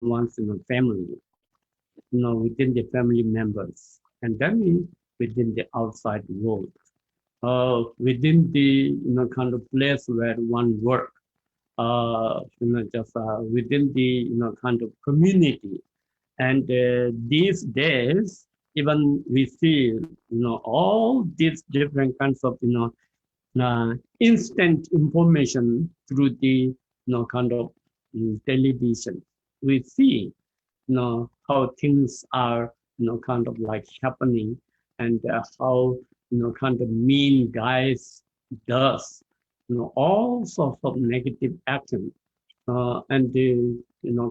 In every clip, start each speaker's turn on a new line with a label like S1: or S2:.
S1: one's family, within the family members, and then within the outside world, within the kind of place where one work, just within the kind of community. And these days, even we see all these different kinds of instant information through the kind of television. We see how things are kind of like happening, and how kind of mean guys does all sorts of negative action, and they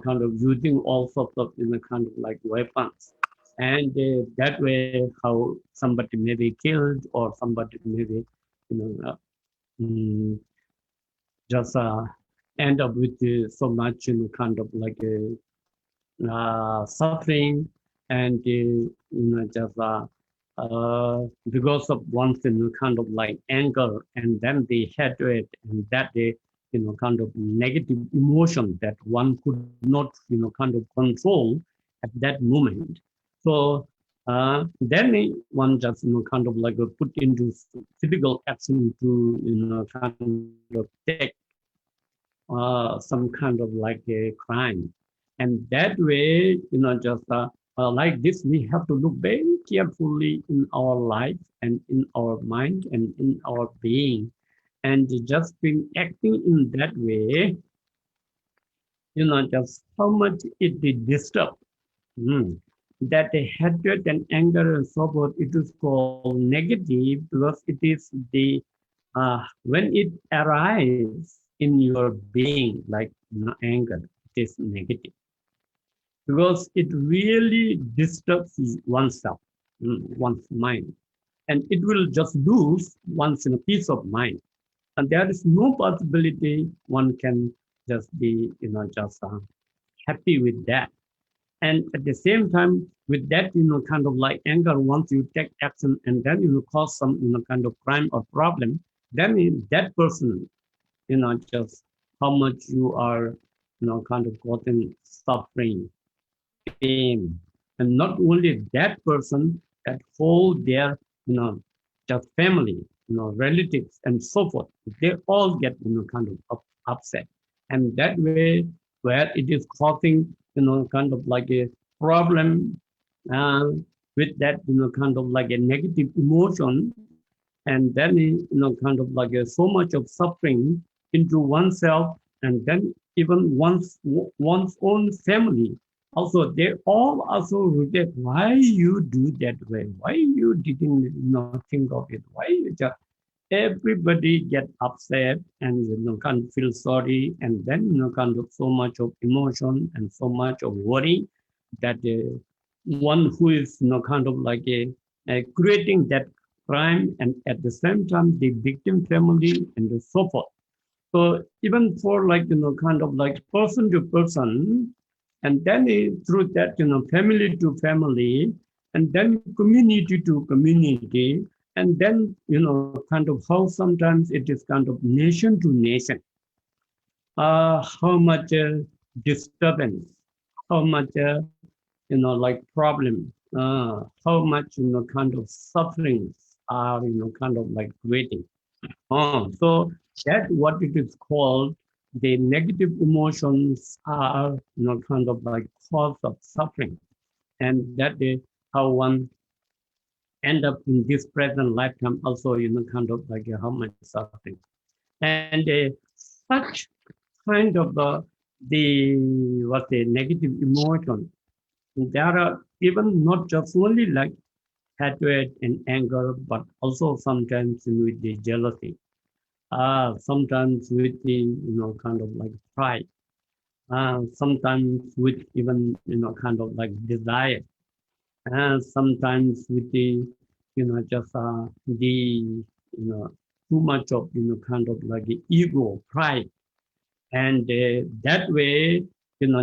S1: kind of using all sorts of kind of like weapons, and that way how somebody may be killed, or somebody may be you know uh, mm, just end up with so much kind of like suffering, and just because of one kind of like anger, and then the hatred, and that the kind of negative emotion that one could not kind of control at that moment. So then one just kind of like put into typical action to kind of take some kind of like a crime. And that way, just like this, we have to look very carefully in our life and in our mind and in our being. And just been acting in that way, just how much it did disturb. Mm. That the hatred and anger and so forth, it is called negative because it is the when it arises in your being, like anger, it is negative because it really disturbs oneself, one's mind, and it will just lose one's peace of mind, and there is no possibility one can just be just happy with that. And at the same time, with that, kind of like anger, once you take action and then cause some, kind of crime or problem, then that person, just how much you are, kind of gotten suffering, pain, and not only that person, that whole their, just family, relatives, and so forth. They all get, kind of upset, and that way, where it is causing, kind of like a problem uh, with that, kind of like a negative emotion, and then, kind of like so much of suffering into oneself, and then even one's own family. Also, they all also regret why you do that way, why you didn't, think of it, why you just everybody get upset and kind of feel sorry, and then kind of so much of emotion and so much of worry that one who is kind of like creating that crime, and at the same time the victim family and so forth. So even for like kind of like person to person, and then through that family to family, and then community to community, and then kind of how sometimes it is kind of nation to nation, how much disturbance, how much like problem, how much kind of sufferings are kind of like creating. So that what it is called, the negative emotions are kind of like cause of suffering, and that is how one end up in this present lifetime also kind of like how much suffering. And such kind of the what the negative emotion, there are even not just only like hatred and anger, but also sometimes with the jealousy, sometimes with the kind of like pride, sometimes with even kind of like desire, and sometimes with the just the too much of kind of like ego, pride, and that way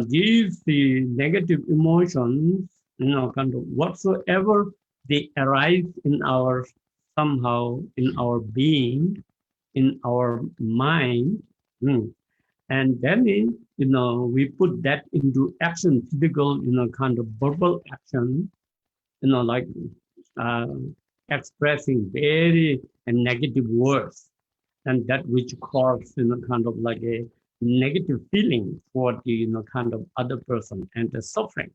S1: these the negative emotions kind of whatsoever they arise in our somehow in our being, in our mind, and then we put that into action, typical, kind of verbal action, like uh, expressing very negative words, and that which cause, kind of like a negative feeling for the, kind of other person and the suffering.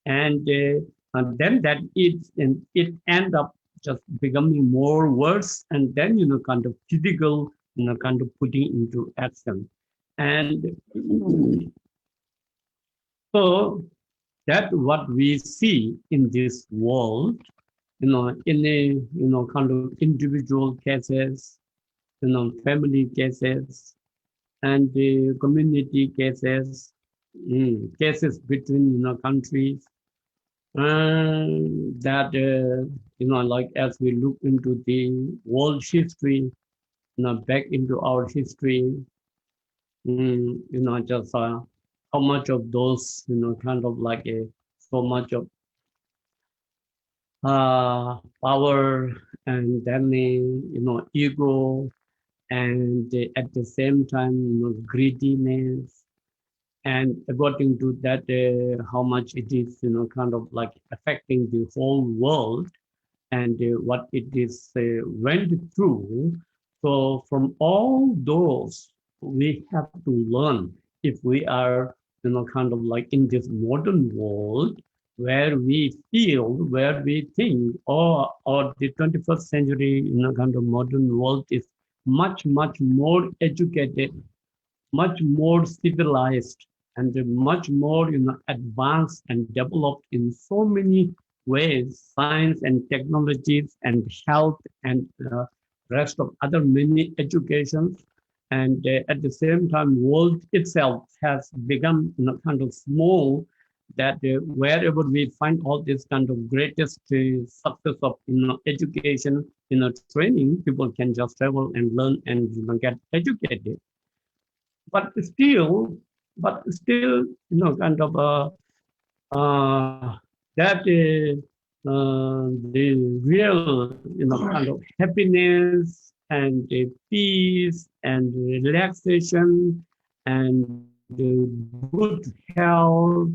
S1: And then that it end up just becoming more worse, and then, kind of physical, kind of putting into action. And so that what we see in this world, in a, kind of individual cases, family cases, and the community cases, cases between, countries, and that, like as we look into the world history, back into our history, just how much of those, kind of like a so much of power, and then ego, and at the same time, greediness, and according to that, how much it is, kind of like affecting the whole world, and what it is went through. So from all those, we have to learn if we are, kind of like in this modern world where we feel, where we think, or the 21st century, kind of modern world is much, much more educated, much more civilized, and much more, advanced and developed in so many ways, science and technologies and health and rest of other many educations. And at the same time, world itself has become, kind of small, that wherever we find all this kind of greatest success of, education, training, people can just travel and learn and, get educated. But still, kind of that the real, kind of happiness and peace and relaxation and good health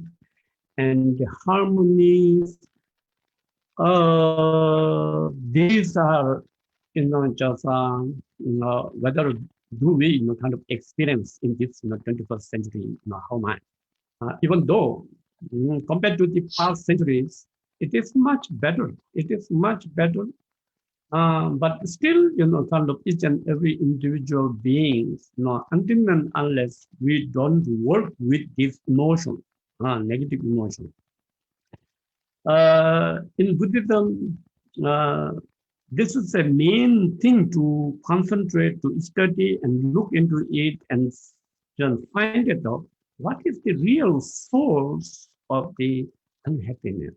S1: and harmonies. These are, just whether do we, kind of experience in this, 21st century, how much. Even though, compared to the past centuries, it is much better. It is much better. But still, kind of each and every individual beings, until and unless we don't work with this emotion, negative emotion. In Buddhism, this is a main thing to concentrate, to study and look into it, and then find it out. What is the real source of the unhappiness?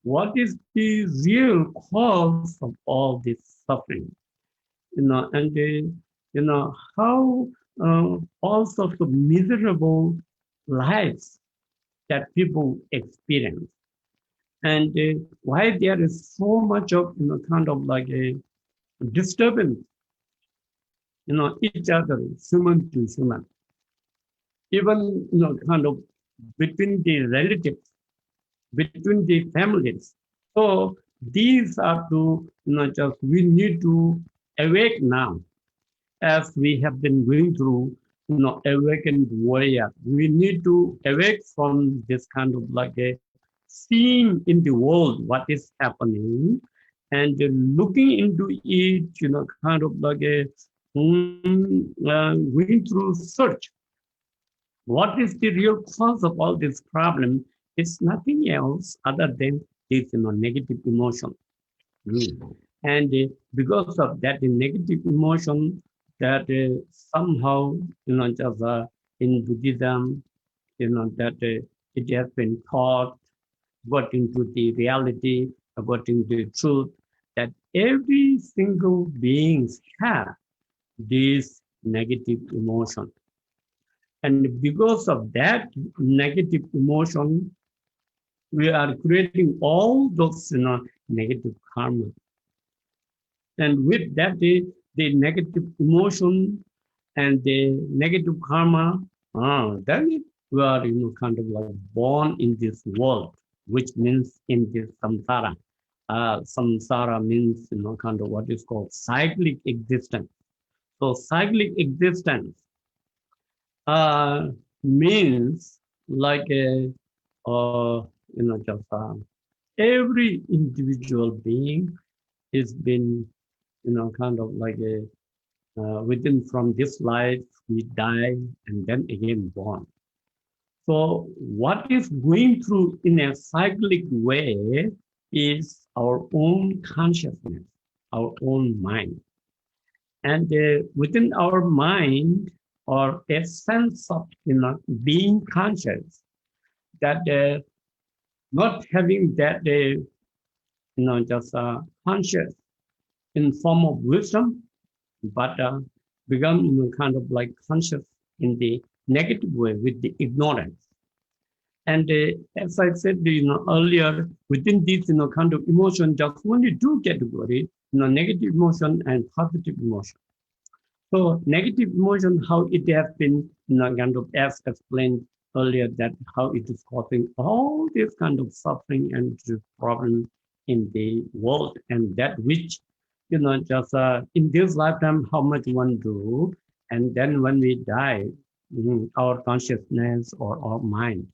S1: What is the real cause of all this suffering? And how all sorts of miserable lives that people experience, and why there is so much of, kind of like a disturbance, each other, human to human, even, kind of between the relatives, between the families. So these are to, just we need to awake now, as we have been going through, awakened warrior. We need to awake from this kind of like a seeing in the world what is happening, and looking into it, kind of like a going through search. What is the real cause of all this problem? It's nothing else other than this, negative emotion. And because of that negative emotion, that somehow, just in Buddhism, that it has been taught, according to the reality, according to the truth, that every single beings have this negative emotion. And because of that negative emotion, we are creating all those, negative karma. And with that, the negative emotion and the negative karma, Then we are, kind of like born in this world, which means in this samsara. Samsara means, kind of what is called cyclic existence. So cyclic existence uh, means like a, just every individual being is been, kind of like a, within from this life, we die and then again born. So what is going through in a cyclic way is our own consciousness, our own mind. And within our mind, or a sense of being conscious, that not having that just conscious in form of wisdom, but become kind of like conscious in the negative way with the ignorance. And as I said, earlier, within this, kind of emotion, just only two categories, negative emotion and positive emotion. So negative emotion, how it has been, kind of as explained earlier, that how it is causing all this kind of suffering and problem in the world, and that which, just in this lifetime, how much one do, and then when we die, our consciousness or our mind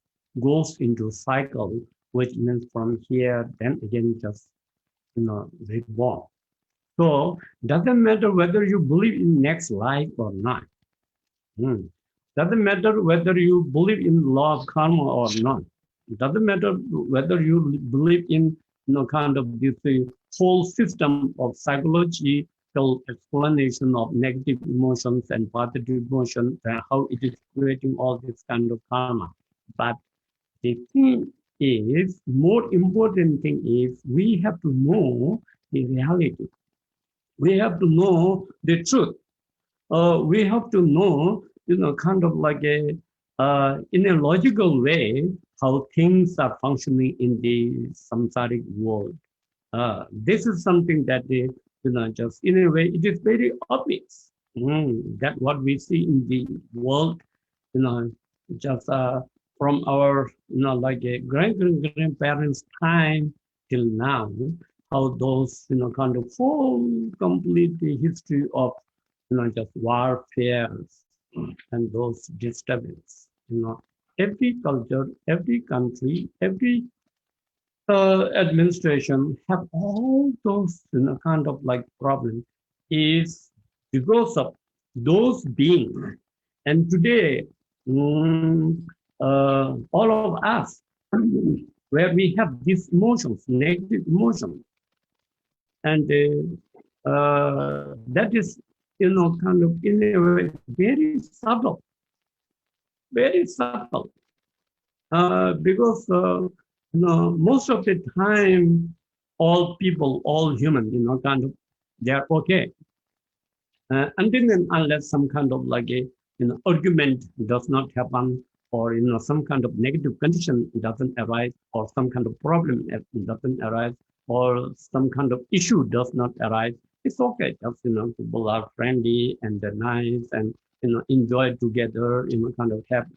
S1: goes into cycle, which means from here, then again, just, reborn. So doesn't matter whether you believe in next life or not. Hmm. Doesn't matter whether you believe in law of karma or not. Doesn't matter whether you believe in, kind of this whole system of psychological explanation of negative emotions and positive emotions and how it is creating all this kind of karma. But the thing is, more important thing is we have to know the reality. We have to know the truth. We have to know, kind of like a, in a logical way, how things are functioning in the samsaric world. This is something that, just in a way, it is very obvious. That what we see in the world, you know, just from our, like a grandparents' time till now, how those, kind of full, complete the history of, just warfares and those disturbances. Every culture, every country, every administration have all those, kind of like problem is because of those beings. And today, all of us, where we have these emotions, negative emotions, and that is, kind of in a way very subtle, because most of the time, all people, all human, kind of, they are okay, until and unless some kind of like a, argument does not happen, or some kind of negative condition doesn't arise, or some kind of problem doesn't arise, or some kind of issue does not arise. It's okay. Just people are friendly and they're nice, and enjoy together. Kind of have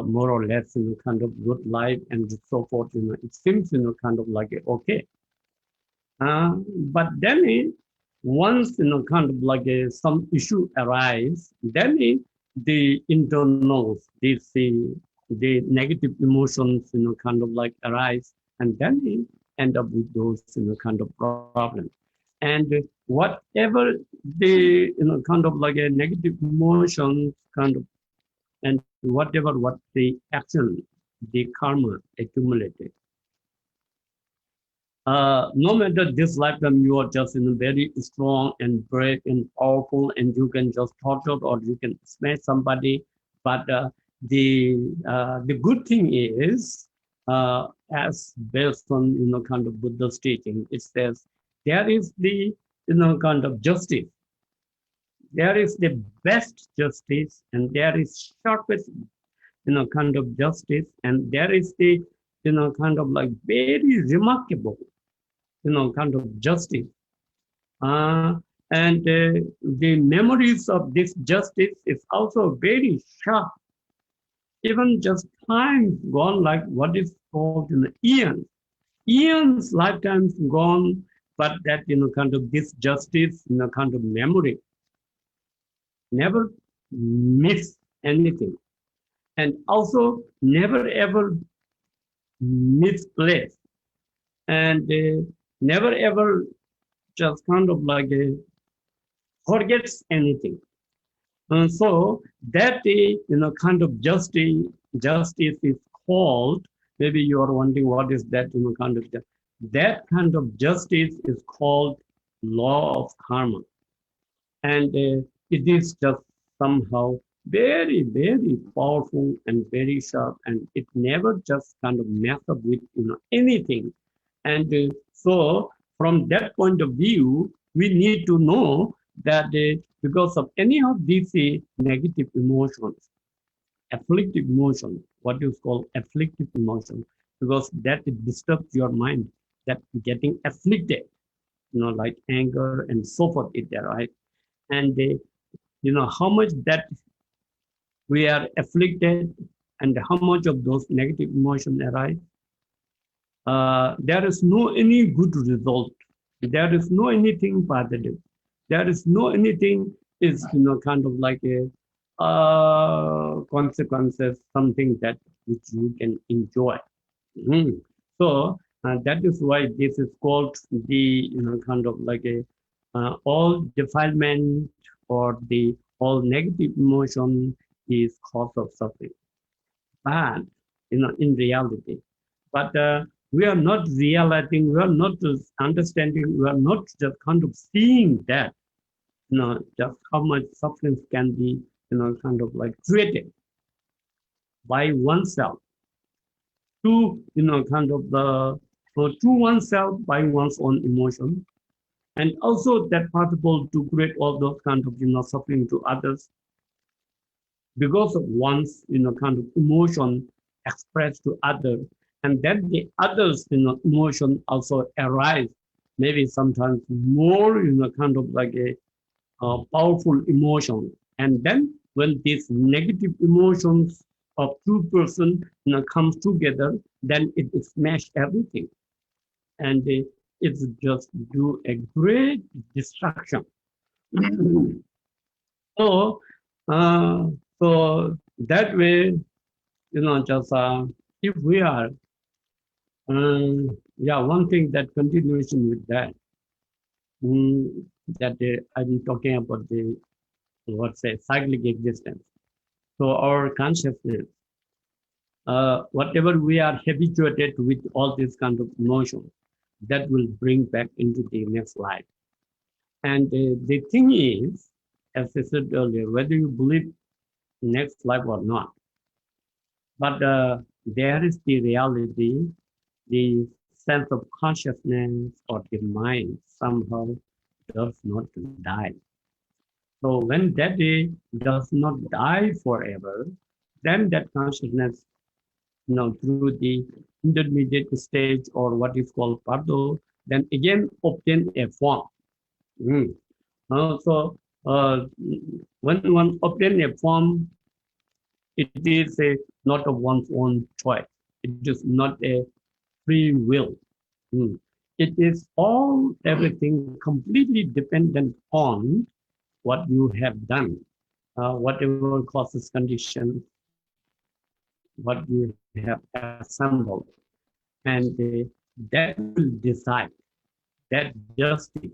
S1: more or less kind of good life and so forth. It seems kind of like okay. But then once kind of like some issue arise, then the internals, the negative emotions, kind of like arise, and then end up with those kind of problems. And whatever the kind of like a negative emotions kind of, and whatever what the action, the karma accumulated. No matter this lifetime, you are just very strong and brave and powerful, and you can just torture or you can smash somebody. But the good thing is, as based on kind of Buddha's teaching, it says there is the kind of justice. There is the best justice, and there is sharpest kind of justice, and there is the kind of like very remarkable kind of justice. And the memories of this justice is also very sharp. Even just time gone like what is called eons. Eons, lifetimes gone, but that, kind of this justice, kind of memory, never miss anything. And also never ever misplace and never ever just kind of like forgets anything. And so that kind of justice is called, maybe you are wondering what is that, kind of, that kind of justice is called law of karma. And it is just somehow very, very powerful and very sharp, and it never just kind of mess up with, anything. And so from that point of view, we need to know that because of any of these negative emotions, afflictive emotion, what is called afflictive emotion, because that disturbs your mind, that getting afflicted, like anger and so forth is there, right? And how much that we are afflicted and how much of those negative emotions arise, there is no any good result. There is no anything positive. There is no anything is, kind of like a consequences, something that which you can enjoy. Mhm. So that is why this is called the, kind of like a all defilement or the all negative emotion is cause of suffering. But in reality, but we are not realizing, we are not just understanding, we are not just kind of seeing that, just how much suffering can be, kind of like created by oneself to, kind of the to oneself by one's own emotion, and also that possible to create all those kind of, suffering to others because of one's, kind of emotion expressed to others, and then the others, emotion also arise, maybe sometimes more, kind of like a powerful emotion. And then when these negative emotions of two person, comes together, then it smash everything, and it's just do a great destruction. So, uh, so that way, just if we are, yeah, one thing that continuation with that, that I'm talking about the, let's say, cyclic existence. So our consciousness, whatever we are habituated with all these kind of emotions, that will bring back into the next life. And the thing is, as I said earlier, whether you believe next life or not, but there is the reality, the sense of consciousness or the mind somehow does not die. So when that day does not die forever, then that consciousness, through the intermediate stage or what is called pardo, then again obtain a form. Mm. So when one obtain a form, it is a not of one's own choice. It is not a free will. Mm. It is all everything completely dependent on what you have done, whatever causes conditions, what you have assembled, and that will decide, that justice,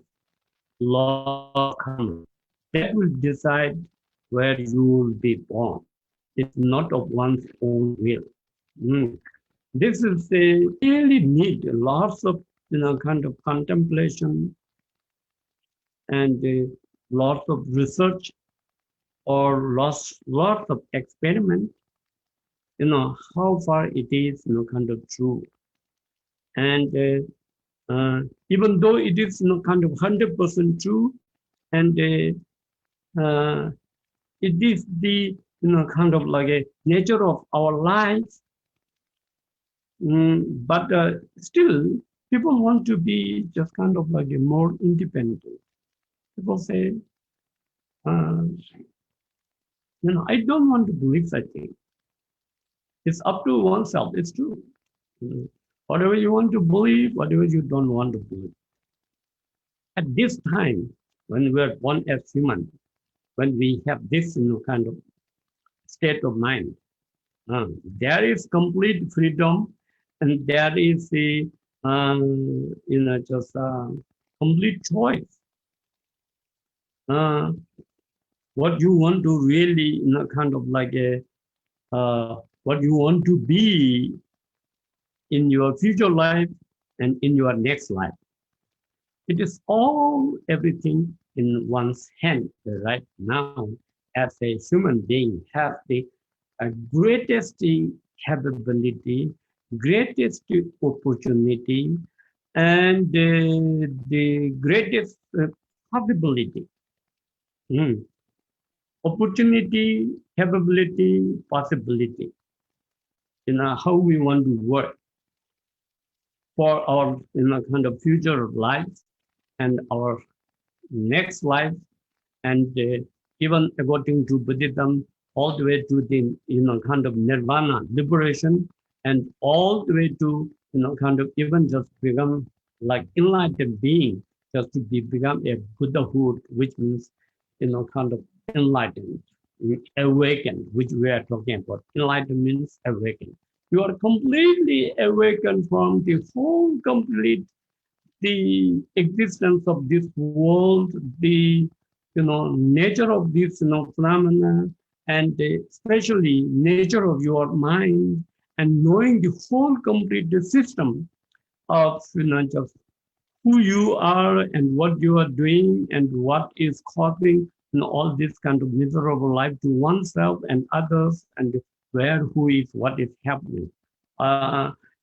S1: law of karma, that will decide where you will be born. It's not of one's own will. Mm. This is a really need lots of, kind of contemplation and lots of research or lots of experiment, how far it is, kind of true. And even though it is, kind of 100% true, and it is the, kind of like a nature of our lives, but still, people want to be just kind of like a more independent. People say, uh, I don't want to believe such thing. It's up to oneself. It's true. Whatever you want to believe, whatever you don't want to believe. At this time, when we are born as human, when we have this kind of state of mind, there is complete freedom, and there is a just complete choice. What you want to really, kind of like what you want to be in your future life and in your next life. It is all everything in one's hand right now. As a human being, have the greatest capability, greatest opportunity, and the greatest possibility. Opportunity, capability, possibility. How we want to work for our kind of future life and our next life, and even according to Buddhism, all the way to the kind of nirvana, liberation, and all the way to kind of even just become like enlightened being, just to become a Buddhahood, which means kind of enlightened, awakened, which we are talking about. Enlightened means awakened. You are completely awakened from the whole complete the existence of this world, the nature of this phenomena, and especially nature of your mind, and knowing the whole complete system of just who you are and what you are doing and what is causing all this kind of miserable life to oneself and others, and where, who is, what is happening.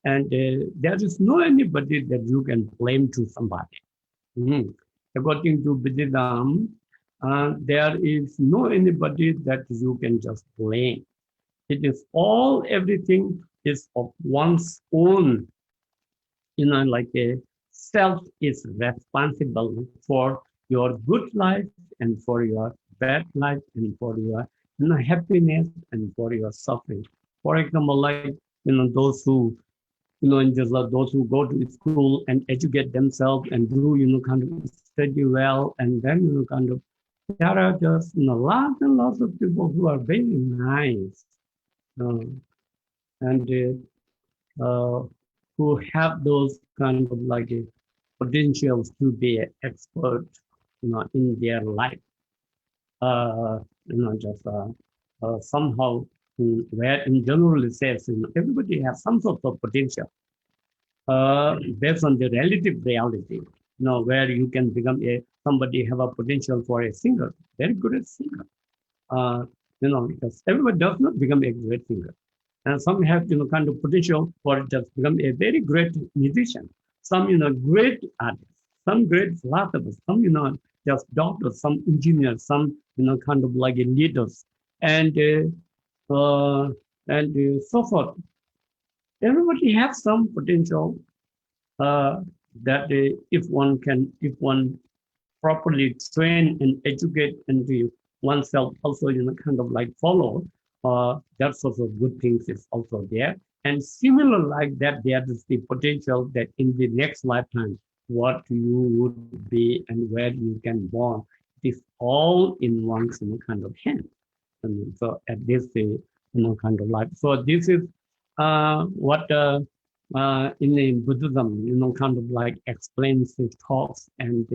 S1: And there is no anybody that you can blame to somebody. According to Buddhism, there is no anybody that you can just blame. It is all, everything is of one's own, like a self is responsible for your good life and for your bad life and for your happiness and for your suffering. For example, like those who in just those who go to school and educate themselves and do kind of study well, and then kind of there are just lots and lots of people who are very nice, and who have those kind of like potentials to be an expert in their life. Just somehow, where in general it says everybody has some sort of potential based on the relative reality. Where you can become somebody have a potential for a singer, very good at singer. Because everybody does not become a great singer. And some have, kind of potential for just become a very great musician. Some, great artists, some great philosophers, some, just doctors, some engineers, some, kind of like leaders, and so forth. Everybody has some potential that if one properly train and educate and oneself also, kind of like follow, that sort of good things is also there. And similar like that, there is the potential that in the next lifetime, what you would be and where you can born, it is all in one's kind of hand. And so at this kind of life. So this is what in Buddhism, kind of like explains the talks and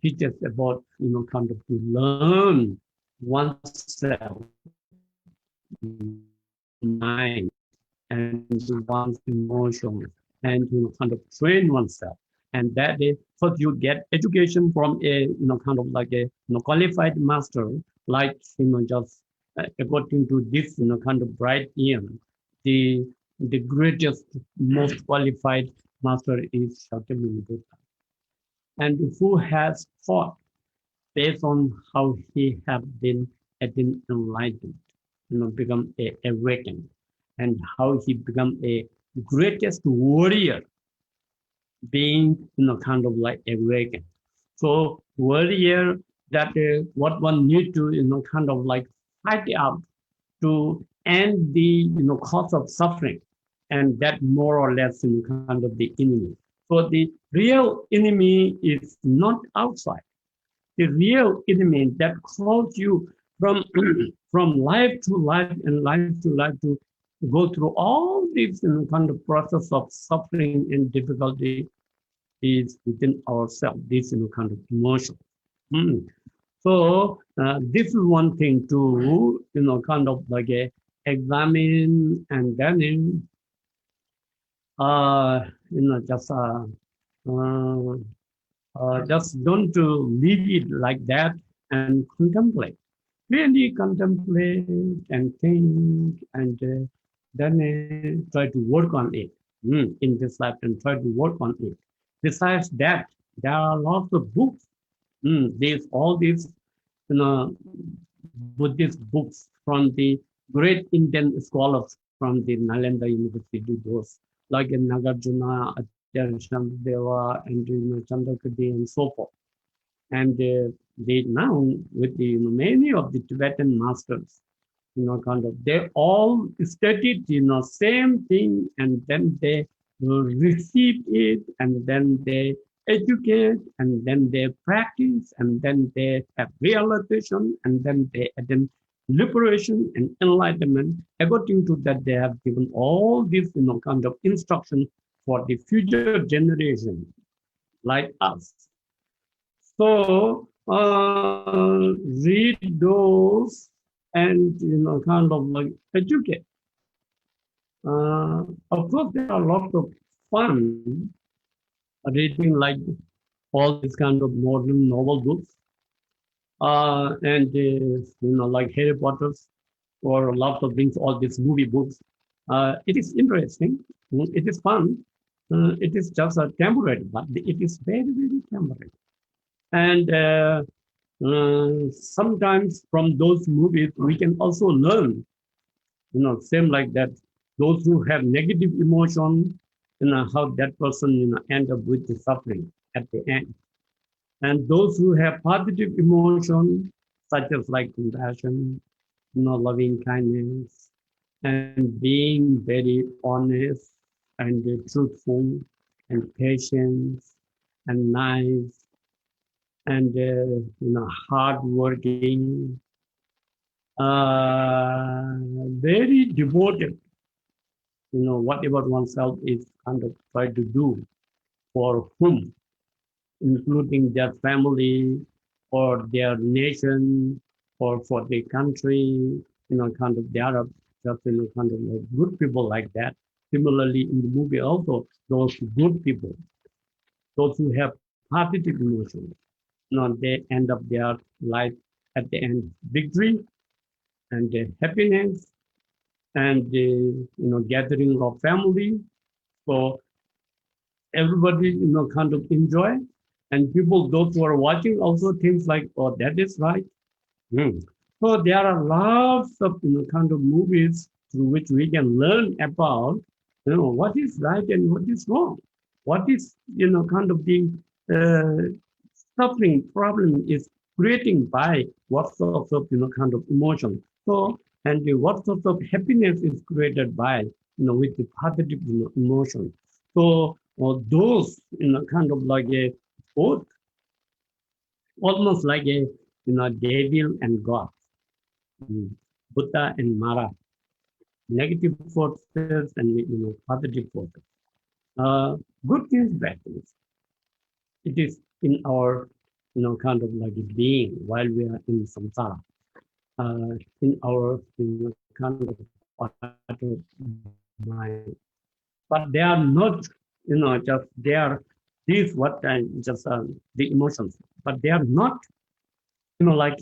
S1: teaches about, kind of to learn oneself, mind, and one's emotions, and kind of train oneself. And that is, first you get education from a, kind of like a qualified master, like, just according to this, kind of bright ear, the greatest, most qualified master is Shakyamuni Buddha, and who has taught based on how he have been enlightened, become a awakened, and how he become a greatest warrior, being kind of like awakened. So warrior, that what one need to kind of like fight out to and the cause of suffering, and that more or less kind of the enemy. So the real enemy is not outside. The real enemy that calls you from from life to life and life to life to go through all these kind of process of suffering and difficulty is within ourselves. This kind of emotion. Mm. So this is one thing to kind of like examine, and then uh, just uh, just don't to leave it like that and contemplate. Really contemplate and think, and then try to work on it in this life and try to work on it. Besides that, there are lots of books. These all these you know Buddhist books from the great Indian scholars from the Nalanda University, those like Nagarjuna, Acharya Shantideva, and Chandrakirti, and so forth. And they now with the many of the Tibetan masters, kind of they all studied same thing, and then they receive it, and then they educate, and then they practice, and then they have realization, and then they attain liberation and enlightenment. According to that, they have given all this kind of instruction for the future generation like us. So read those and kind of like educate. Of course, there are lots of fun reading like all these kind of modern novel books, and like Harry Potter's or lots of things. All these movie books. It is interesting. It is fun. It is just a temporary, but it is very very temporary. And sometimes from those movies we can also learn, same like that. Those who have negative emotion, how that person end up with the suffering at the end. And those who have positive emotion, such as like compassion, loving kindness, and being very honest and truthful and patience and nice and hardworking, very devoted. Whatever oneself is kind of try to do for whom, including their family or their nation or for the country. Kind of there are just kind of like good people like that. Similarly, in the movie also, those good people, those who have positive emotions, they end up their life at the end victory and happiness and gathering of family. So everybody kind of enjoy, and people those who are watching also things like, oh, that is right. So there are lots of kind of movies through which we can learn about what is right and what is wrong, what is kind of the uh, suffering problem is creating by what sort of kind of emotion. So and what sort of happiness is created by with the positive emotion. So those kind of like a both almost like a devil and God, Buddha and Mara, negative forces and positive forces. Good things, bad things. It is in our kind of like being while we are in samsara, in our kind of mind. But they are not just they are these what just the emotions, but they are not like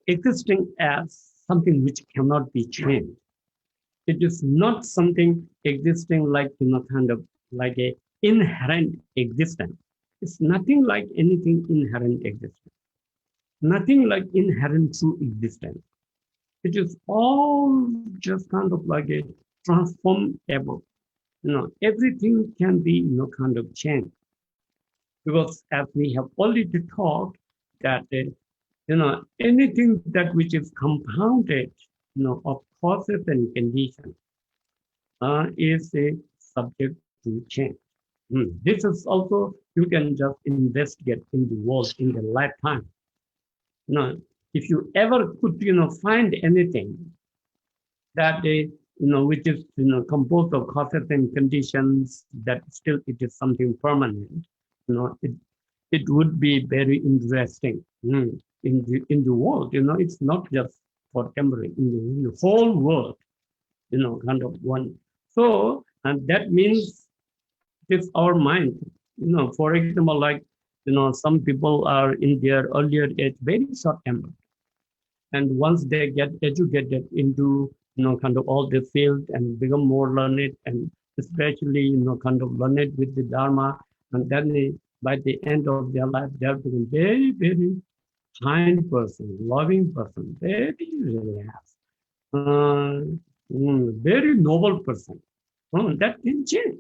S1: existing as something which cannot be changed. It is not something existing like kind of like a inherent existence. It's nothing like anything inherent existence. Nothing like inherent true existence. It is all just kind of like a transformable. Everything can be kind of changed, because as we have already taught that anything that which is compounded of causes and conditions is a subject to change. This is also, you can just investigate in the world in the lifetime. Now, if you ever could, find anything that which is, composed of causes and conditions, that still it is something permanent, it would be very interesting in the world. It's not just for temporary, in the whole world, kind of one. So, and that means it's our mind. For example, like, some people are in their earlier age very short tempered. And once they get educated into, kind of all the field and become more learned, and especially, kind of learned with the dharma, and then by the end of their life, they have become very, very kind person, loving person, very relaxed, very noble person. That can change.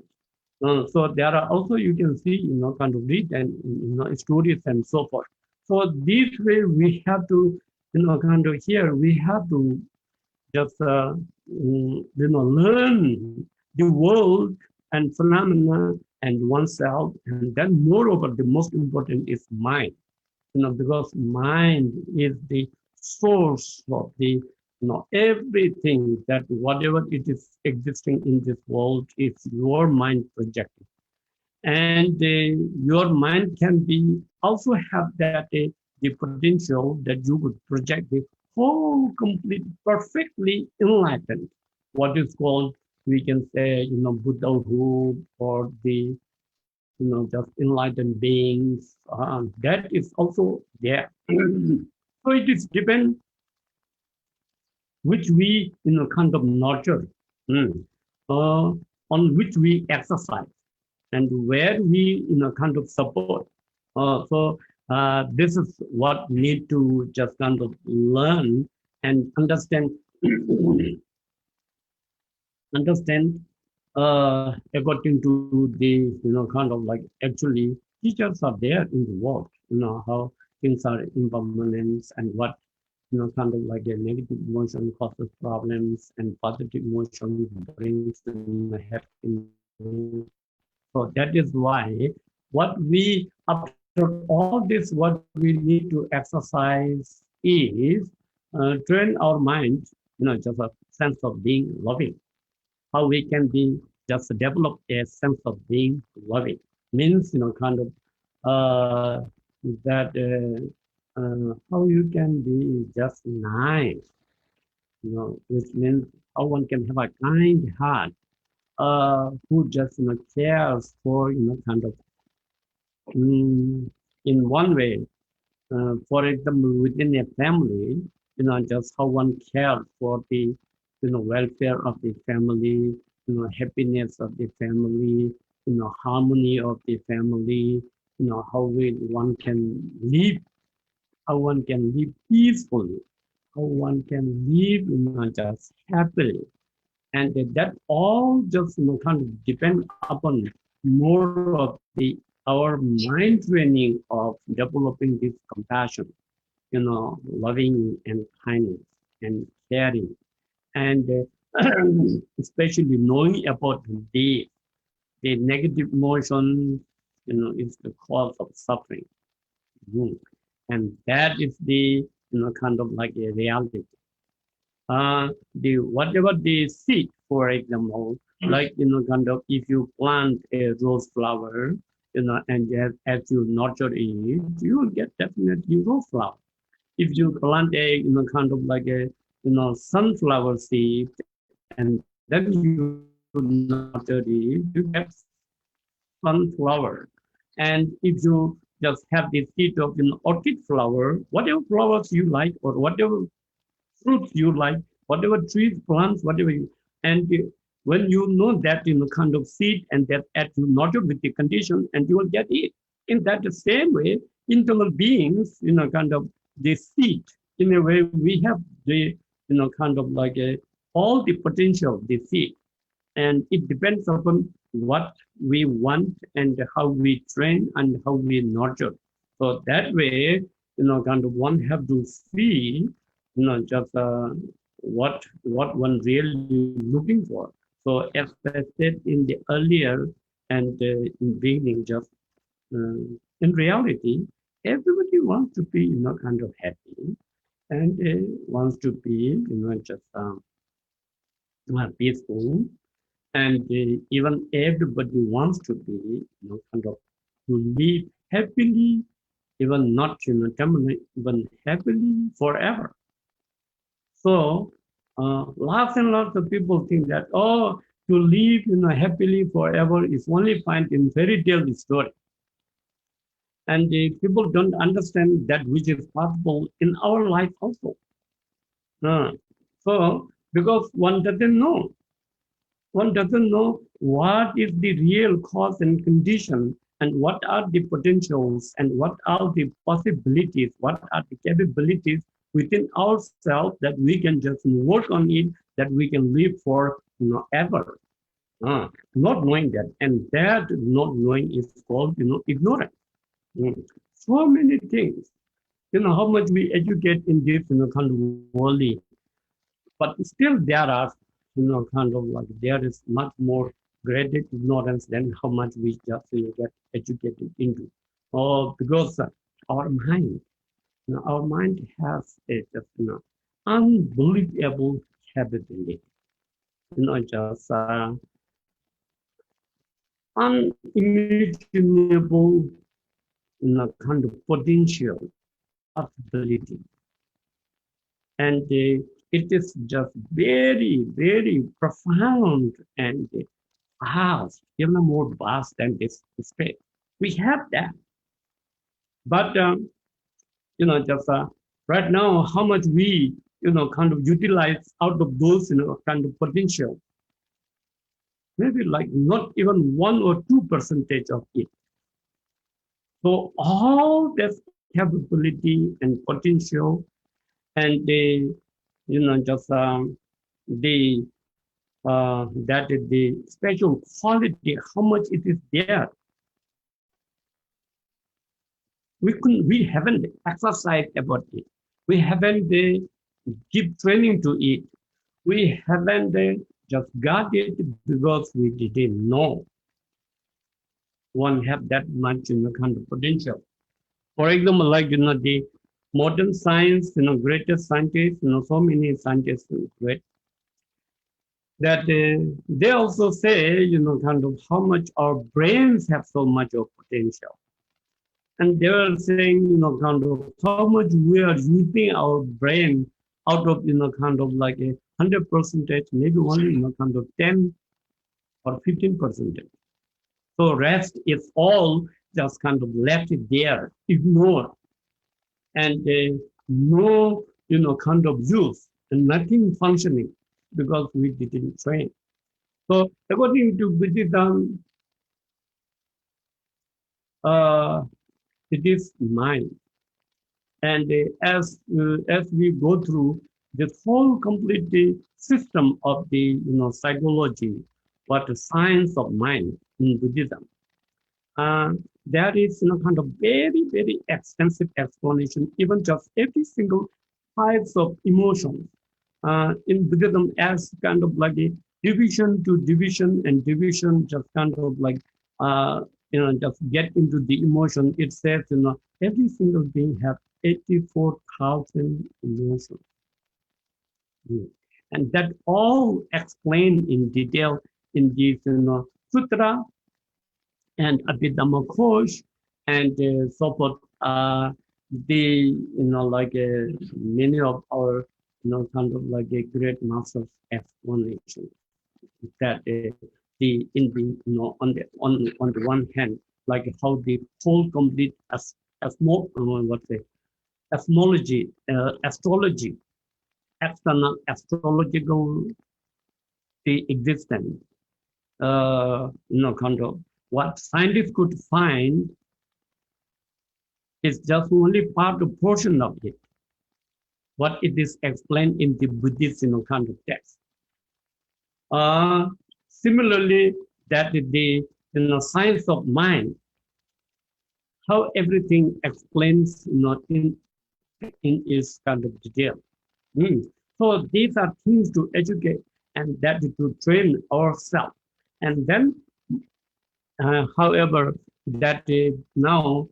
S1: So there are also, you can see, kind of read and, stories and so forth. So this way we have to, kind of here, we have to just, learn the world and phenomena and oneself. And then moreover, the most important is mind, because mind is the source of the, everything, that whatever it is existing in this world is your mind projected. And your mind can be also have that the potential that you would project the whole complete, perfectly enlightened, what is called, we can say, Buddhahood, or the, just enlightened beings. That is also there. So it is depend which we, kind of nurture, on which we exercise, and where we, kind of support. This is what need to just kind of learn and understand, according to the, kind of like, actually teachers are there in the world, how things are impermanent, and what, kind of like a negative emotion causes problems, and positive emotion brings happiness. So that is why what we, after all this, what we need to exercise is train our mind, just a sense of being loving. How we can be just develop a sense of being loving means, kind of that how you can be just nice, which means how one can have a kind heart, who just, cares for, kind of, in one way, for example, within a family, just how one cares for the, welfare of the family, happiness of the family, harmony of the family, how one can live, how one can live peacefully, how one can live, just happily. And that all just, kind of depend upon more of the, our mind training of developing this compassion, loving and kindness and caring, and especially knowing about the negative emotion, is the cause of suffering. And that is the, kind of like a reality. The whatever the seed, for example, like, kind of, if you plant a rose flower, and as you nurture it, you will get definitely rose flower. If you plant a, kind of like a, sunflower seed, and then you nurture it, you get sunflower. And if you just have the seed of, orchid flower, whatever flowers you like, or whatever fruits you like, whatever trees, plants, whatever you, and when you know that, kind of seed, and that as you nurture with the condition, and you will get it. In that the same way, internal beings, kind of the seed, in a way, we have the, kind of like all the potential of the seed. And it depends upon what we want, and how we train, and how we nurture. So that way, kind of one have to see, just what one really looking for. So as I said in the earlier and in beginning, just uh, in reality, everybody wants to be kind of happy and wants to be just peaceful, and even everybody wants to be kind of to live happily, even not terminally, even happily forever. So lots and lots of people think that, oh, to live happily forever is only found in fairy tale story, and people don't understand that which is possible in our life also. Uh, so because one doesn't know what is the real cause and condition, and what are the potentials, and what are the possibilities, what are the capabilities within ourselves that we can just work on it, that we can live for ever. Not knowing that, and that not knowing is called ignorance. Mm. So many things. How much we educate in this kind of worldly, but still there are kind of like there is much more greater ignorance than how much we just get educated into. Oh, because our mind, our mind has a just unbelievable capability, just unimaginable kind of potential possibility, and it is just very, very profound and vast, even more vast than this space. We have that, but just right now, how much we kind of utilize out of those kind of potential, maybe like not even 1 or 2% of it. So all this capability and potential, and the just the that is the special quality, how much it is there. We haven't exercised about it. We haven't give training to it. We haven't just got it because we didn't know one have that much kind of potential. For example, like the modern science, greatest scientists, so many scientists, great, that they also say, kind of how much our brains have so much of potential. And they were saying, kind of how much we are using our brain out of, kind of like 100%, maybe only, kind of 10 or 15%. So rest is all just kind of left there, ignored, and no, kind of use, and nothing functioning because we didn't train. So according to Buddhism, uh, it is mind. And as we go through this whole complete system of the psychology, what the science of mind in Buddhism, uh, there is kind of very, very extensive explanation, even just every single types of emotions in Buddhism as kind of like a division to division, and division just kind of like uh, just get into the emotion. It says every single being have 84,000 emotions. Mm. And that all explained in detail in this sutra and Abhidhamma Kosh, and so forth. The like many of our kind of like a great masters explanation that the in the on the one hand, like how the whole complete as more what's it astrology, external astrological the existence, kind of what scientists could find is just only part of portion of it, what it is explained in the Buddhist kind of text. Similarly, that the science of mind, how everything explains in its kind of detail. Mm. So these are things to educate and that to train ourselves. And then, however, that is now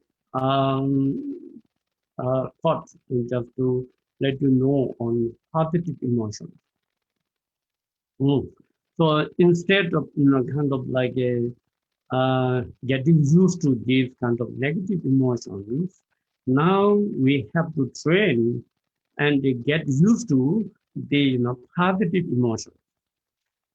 S1: thought just to let you know on positive emotions. Mm. So instead of kind of like a getting used to these kind of negative emotions, now we have to train and get used to the positive emotion.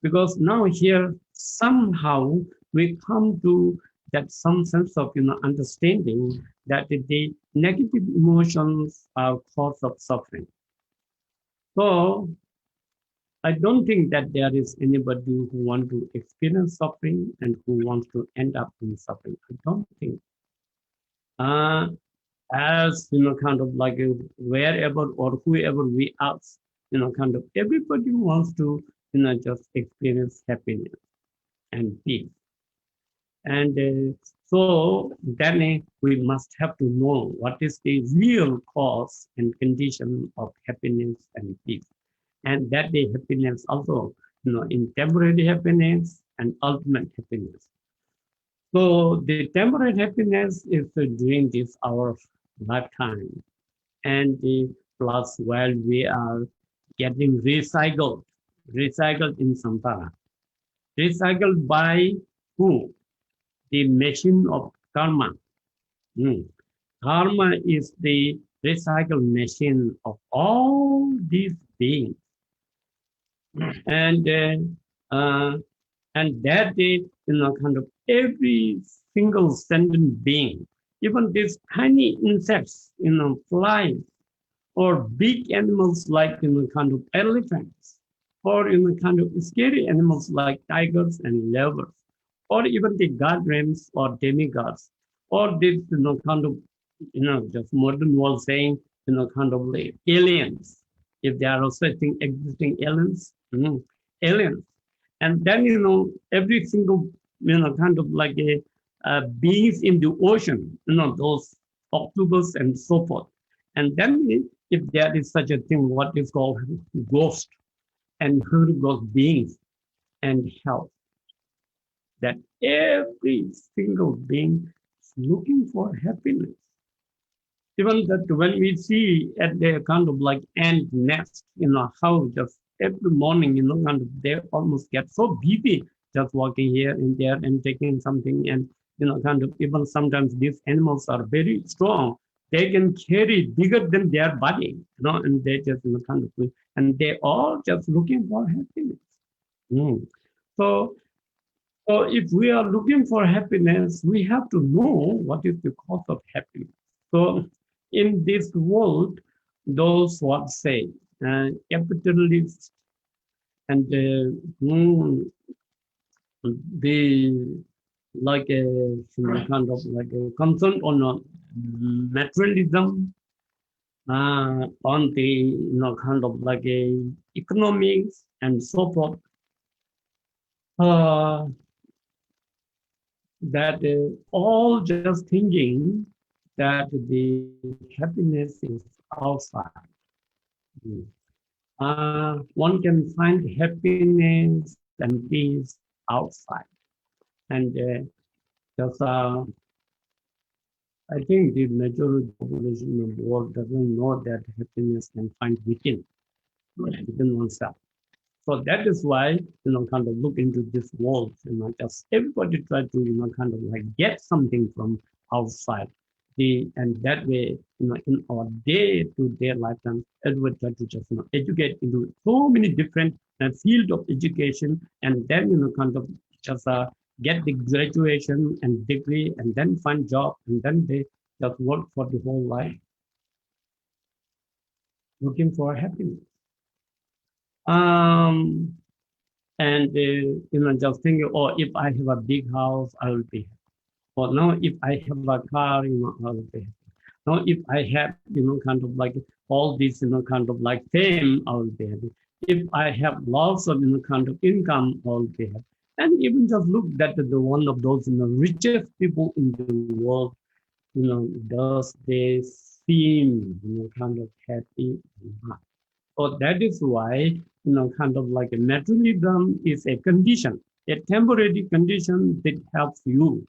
S1: Because now here somehow we come to that some sense of understanding that the negative emotions are cause of suffering. So I don't think that there is anybody who want to experience suffering and who wants to end up in suffering. I don't think. Uh, as kind of like wherever or whoever we ask, kind of everybody wants to, just experience happiness and peace. And so then we must have to know what is the real cause and condition of happiness and peace. And that the happiness also, in temporary happiness and ultimate happiness. So the temporary happiness is during this our lifetime, and the plus while we are getting recycled in samsara, recycled by who? The machine of karma. Hmm. Karma is the recycled machine of all these beings, and that is kind of every single sentient being, even these tiny insects, flies, or big animals like kind of elephants, or kind of scary animals like tigers and leopards, or even the god realms or demigods, or this kind of just modern world saying kind of like aliens, if there are such thing existing aliens, aliens, and then every single kind of like a beings in the ocean, those octopus and so forth, and then if there is such a thing, what is called ghost and herd ghost beings and health, that every single being is looking for happiness. Even that when we see at the kind of like ant nest, how just every morning, kind of they almost get so busy just walking here and there and taking something, and kind of even sometimes these animals are very strong. They can carry bigger than their body, and they just kind of and they all just looking for happiness. Mm. So if we are looking for happiness, we have to know what is the cause of happiness. So in this world, those what say, capitalists and the like a kind of like a concern on materialism, on the kind of like a economics and so forth. That all just thinking that the happiness is outside. Mm. One can find happiness and peace outside. And just, I think the majority population of the world doesn't know that happiness can find within oneself. So that is why, kind of look into this world, just everybody try to, kind of like get something from outside. And that way, in our day-to-day lifetime, everybody try to just, educate into so many different field of education, and then, kind of just get the graduation and degree, and then find job, and then they just work for the whole life, looking for happiness. Um, and just thinking, oh, if I have a big house, I will be happy. Or now, if I have a car, I will be happy. Now, if I have, kind of like all this, kind of like fame, I will be happy. If I have lots of, kind of income, I will be happy. And even just look that the one of those, richest people in the world, does they seem, kind of happy? So that is why, kind of like a materialism is a condition, a temporary condition that helps you.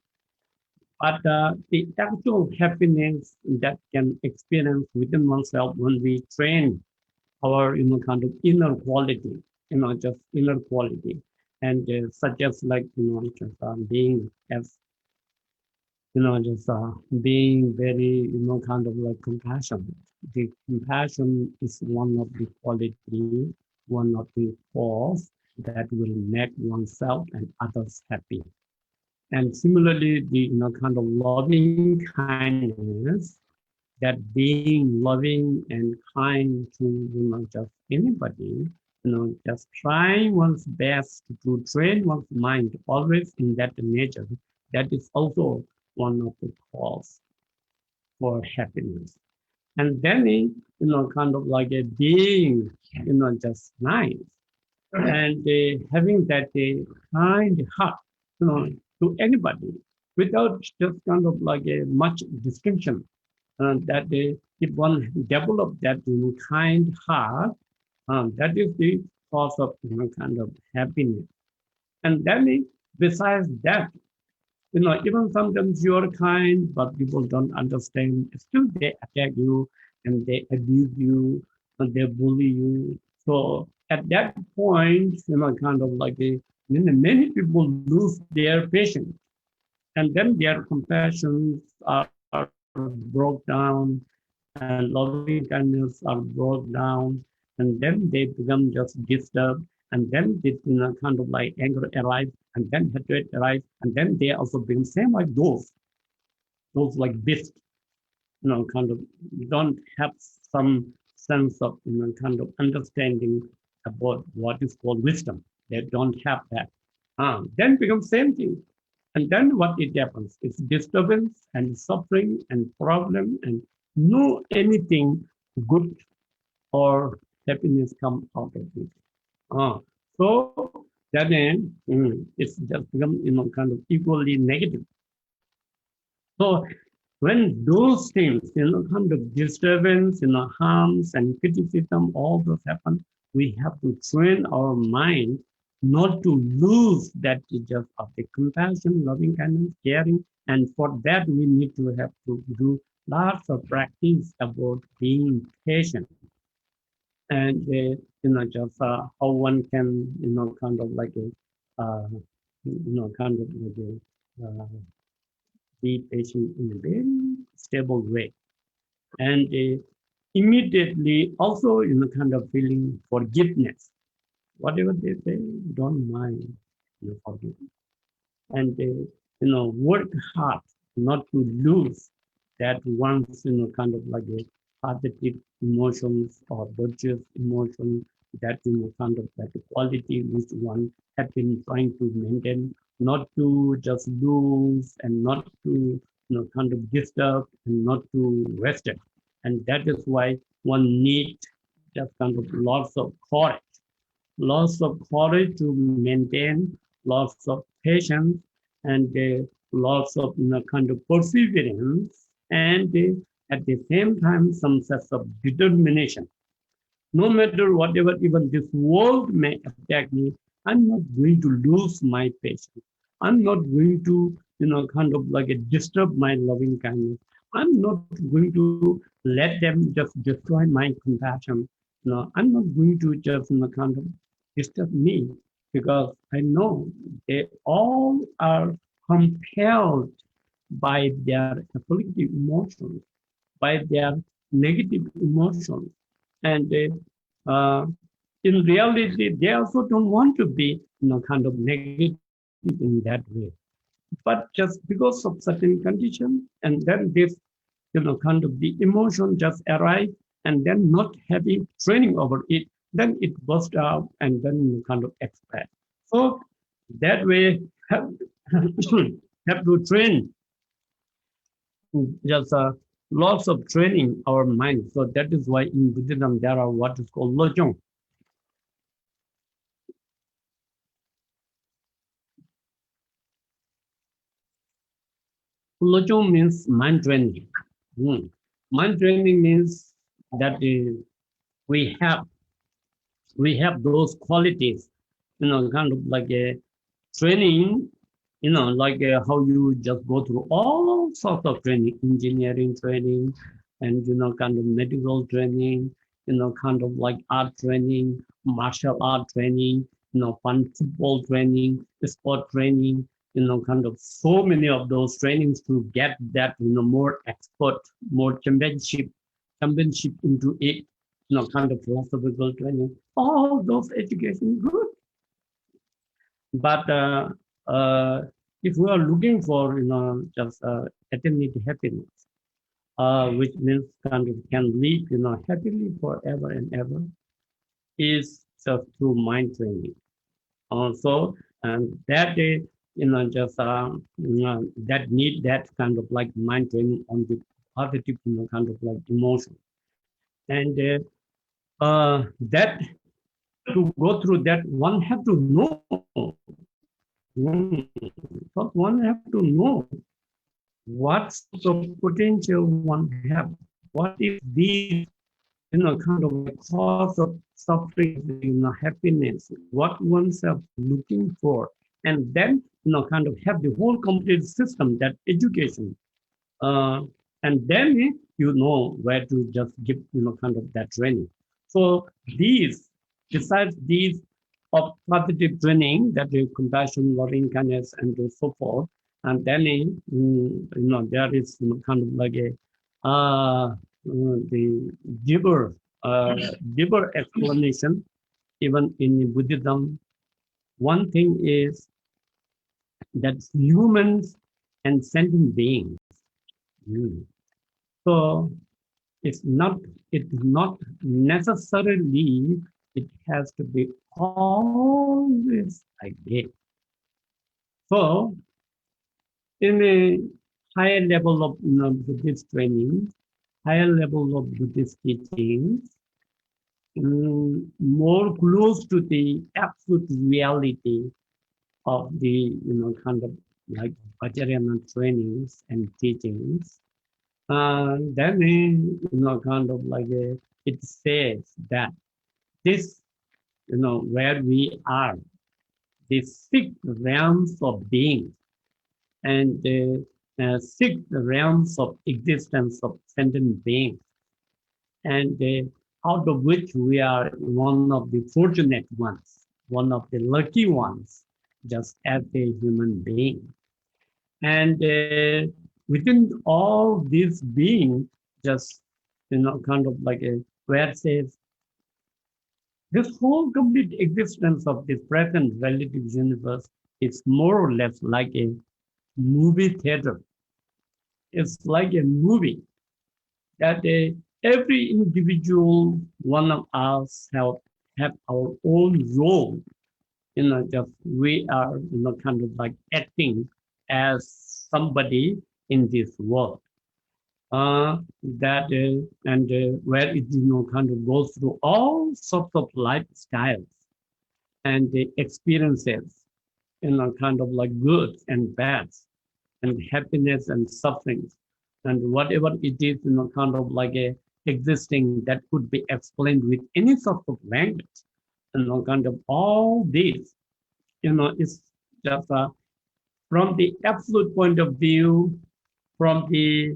S1: But the actual happiness that can experience within oneself when we train our, kind of inner quality, just inner quality, and such as like, just being as, just being very, kind of like compassion. The compassion is one of the quality, one of the force that will make oneself and others happy. And similarly, the, kind of loving kindness, that being loving and kind to, just anybody, just trying one's best to train one's mind always in that nature, that is also one of the cause for happiness. And then, kind of like a being, just nice and having that kind heart, to anybody without just kind of like a much distinction. That if one develop that, kind heart, that is the cause of, kind of happiness. And then besides that, even sometimes you're kind, but people don't understand. Still, they attack you and they abuse you and they bully you. So at that point, kind of like many people lose their patience, and then their compassions are broke down, and loving kindness are broke down, and then they become just disturbed, and then this, kind of like anger arrives, and then hatred arrives, and then they also become same like those like beasts, kind of don't have some sense of, kind of understanding about what is called wisdom. They don't have that. Then becomes same thing. And then what it happens is disturbance and suffering and problem and no anything good or happiness come out of it. Uh, so then it's just become, kind of equally negative. So when those things, kind of disturbance, harms and criticism, all those happen, we have to train our mind not to lose that just of the compassion, loving kindness, caring. And for that, we need to have to do lots of practice about being patient. And, just how one can, kind of like kind of like be patient in a very stable way. And immediately also, kind of feeling forgiveness. Whatever they say, don't mind, forgive. And, work hard not to lose that once, kind of like a positive emotions or virtuous emotion, that, kind of that quality which one had been trying to maintain, not to just lose and not to, kind of disturb and not to waste it. And that is why one needs just kind of lots of courage to maintain, lots of patience, and lots of, kind of perseverance, and at the same time some sense of determination. No matter whatever even this world may attack me, I'm not going to lose my patience. I'm not going to, kind of like disturb my loving kindness. I'm not going to let them just destroy my compassion. No, I'm not going to just, kind of disturb me, because I know they all are compelled by their afflictive emotions, by their negative emotions. And in reality, they also don't want to be, kind of negative in that way. But just because of certain condition, and then this, kind of the emotion just arrive, and then not having training over it, then it bursts out and then kind of express. So that way, have, have to train just lots of training our mind. So that is why in Buddhism there are what is called lojong. Lojong means mind training. Mind training means that we have we have those qualities, kind of like a training, like how you just go through all sorts of training, engineering training, and, kind of medical training, kind of like art training, martial art training, fun football training, sport training, kind of so many of those trainings to get that, more expert, more championship into it, kind of philosophical training. All those education good. But if we are looking for, just eternity happiness, which means kind of can live, happily forever and ever, is just through mind training. Also, and that is, just that need that kind of like mind training on the positive, kind of like emotion. And that to go through that, one have to know. But one have to know what sort of potential one have. What is the, kind of like cause of suffering, happiness, what oneself looking for, and then, kind of have the whole complete system, that education. Uh, and then you know where to just give, kind of that training. So these, besides these of positive training, that is compassion, loving kindness, and so forth, and then there is, kind of like a the deeper deeper explanation even in Buddhism. One thing is that humans and sentient beings. Mm. So it's not necessarily it has to be always like this. So in a higher level of, Buddhist training, higher level of Buddhist teachings, more close to the absolute reality of the, kind of like Vajrayana trainings and teachings. Then, kind of like it says that this, where we are, the six realms of being and the six realms of existence of sentient beings, and out of which we are one of the fortunate ones, one of the lucky ones, just as a human being. And within all these beings, just, kind of like where it says, this whole complete existence of this present relative universe is more or less like a movie theater. It's like a movie that every individual one of us have our own role. Just we are, kind of like acting as somebody in this world. That and where it, kind of goes through all sorts of lifestyles and the experiences, kind of like good and bad, and happiness and sufferings, and whatever it is, kind of like a existing that could be explained with any sort of language, kind of all these, is just from the absolute point of view, from the,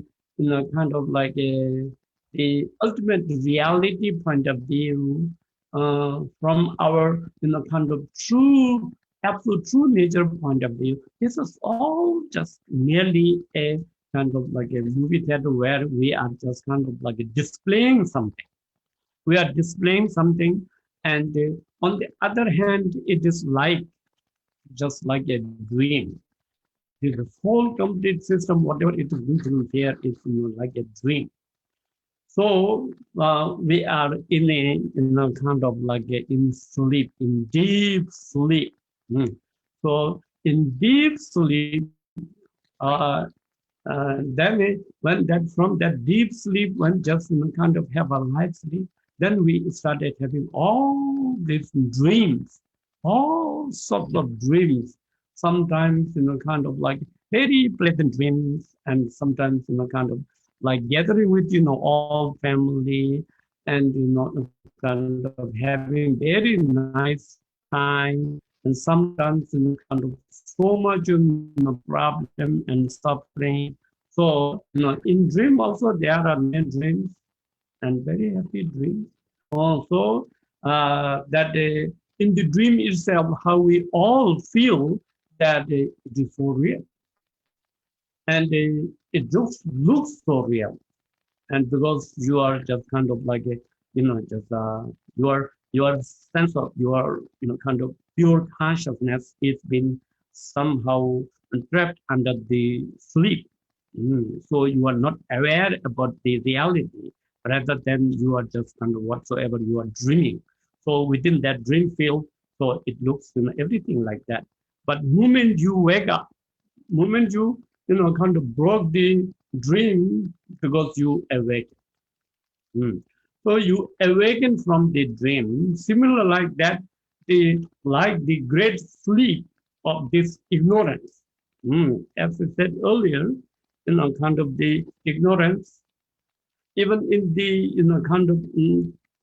S1: kind of like the ultimate reality point of view, from our, kind of true, absolute true nature point of view. This is all just merely a kind of like a movie theater where we are just kind of like displaying something. We are displaying something, and on the other hand, it is like just like a dream. The whole complete system, whatever it is going through here, is, like a dream. So we are in a, kind of like in sleep, in deep sleep. So in deep sleep, uh, then when that from that deep sleep, when just, kind of have a light sleep, then we started having all these dreams, all sorts of dreams. Sometimes, kind of like very pleasant dreams, and sometimes, kind of like gathering with, all family, and, kind of having very nice time, and sometimes kind of so much problem and suffering. So in dream also there are many dreams and very happy dreams. Also, that in the dream itself, how we all feel that it is so real, and it looks so real, and because you are just kind of like a, just your sense of your kind of pure consciousness is been somehow trapped under the sleep. So you are not aware about the reality, rather than you are just kind of whatsoever you are dreaming. So within that dream field, so it looks everything like that. But moment you wake up, moment you kind of broke the dream, because you awake. So you awaken from the dream, similar like that, like the great sleep of this ignorance. As I said earlier, kind of the ignorance, even in the kind of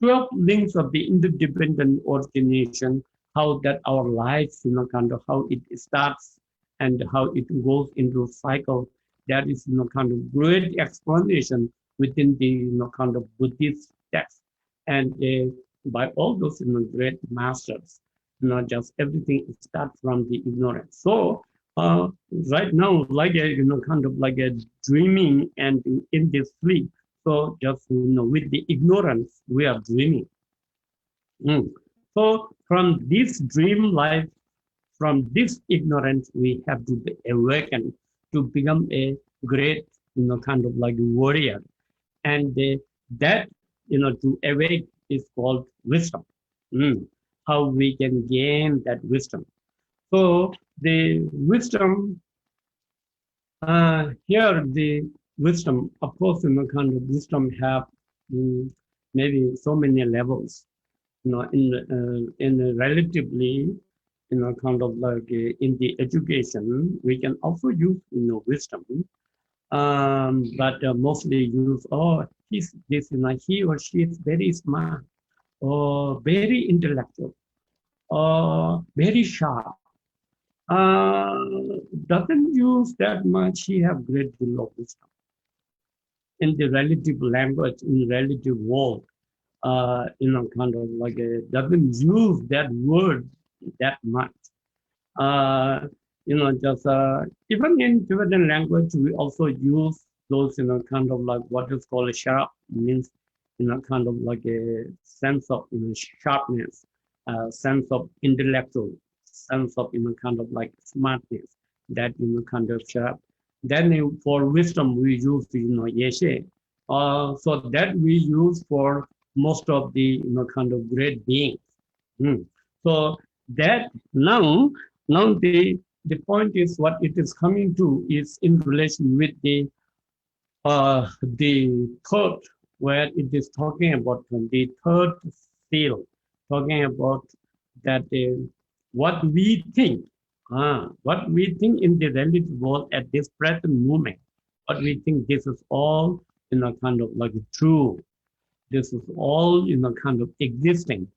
S1: 12 links of the interdependent origination, how that our lives, kind of how it starts and how it goes into cycle. That is kind of great explanation within the kind of Buddhist text, and by all those great masters, just everything starts from the ignorance. So right now, like a kind of like a dreaming and in this sleep. So just with the ignorance, we are dreaming. So from this dream life, from this ignorance, we have to be awakened to become a great, kind of like warrior. And that, to awake is called wisdom. How we can gain that wisdom. So the wisdom, here the wisdom, of course, kind of wisdom have maybe so many levels. In a relatively, kind of like in the education, we can also use, wisdom, but mostly use, oh, he or she is very smart, or very intellectual, or very sharp. Uh, doesn't use that much. He have great deal of wisdom in the relative language, in relative world. Kind of like doesn't use that word that much. Just even in Tibetan language, we also use those, kind of like what is called a sharp, means, kind of like a sense of, sharpness, sense of intellectual, sense of, kind of like smartness, that, kind of sharp. Then for wisdom, we use, yeshe. So that we use for most of the, kind of great beings. So that now the point is what it is coming to is in relation with the third, where it is talking about the third field, talking about that what we think in the relative world at this present moment, what we think this is all kind of like true, this is all kind of existing,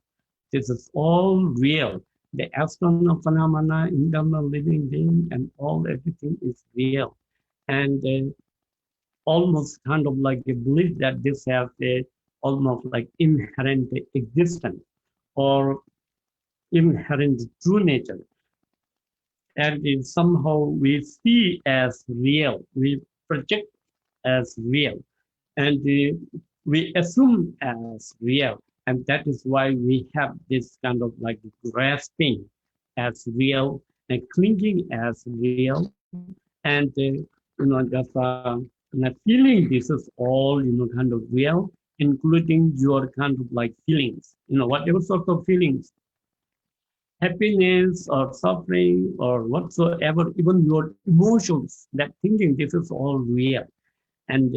S1: this is all real. The external phenomena, internal living being, and all everything is real. And almost kind of like a belief that this has a almost like inherent existence or inherent true nature. And it somehow we see as real, we project as real, and we assume as real. And that is why we have this kind of like grasping as real and clinging as real, and just feeling this is all kind of real, including your kind of like feelings, whatever sort of feelings, happiness or suffering or whatsoever, even your emotions, that thinking this is all real. And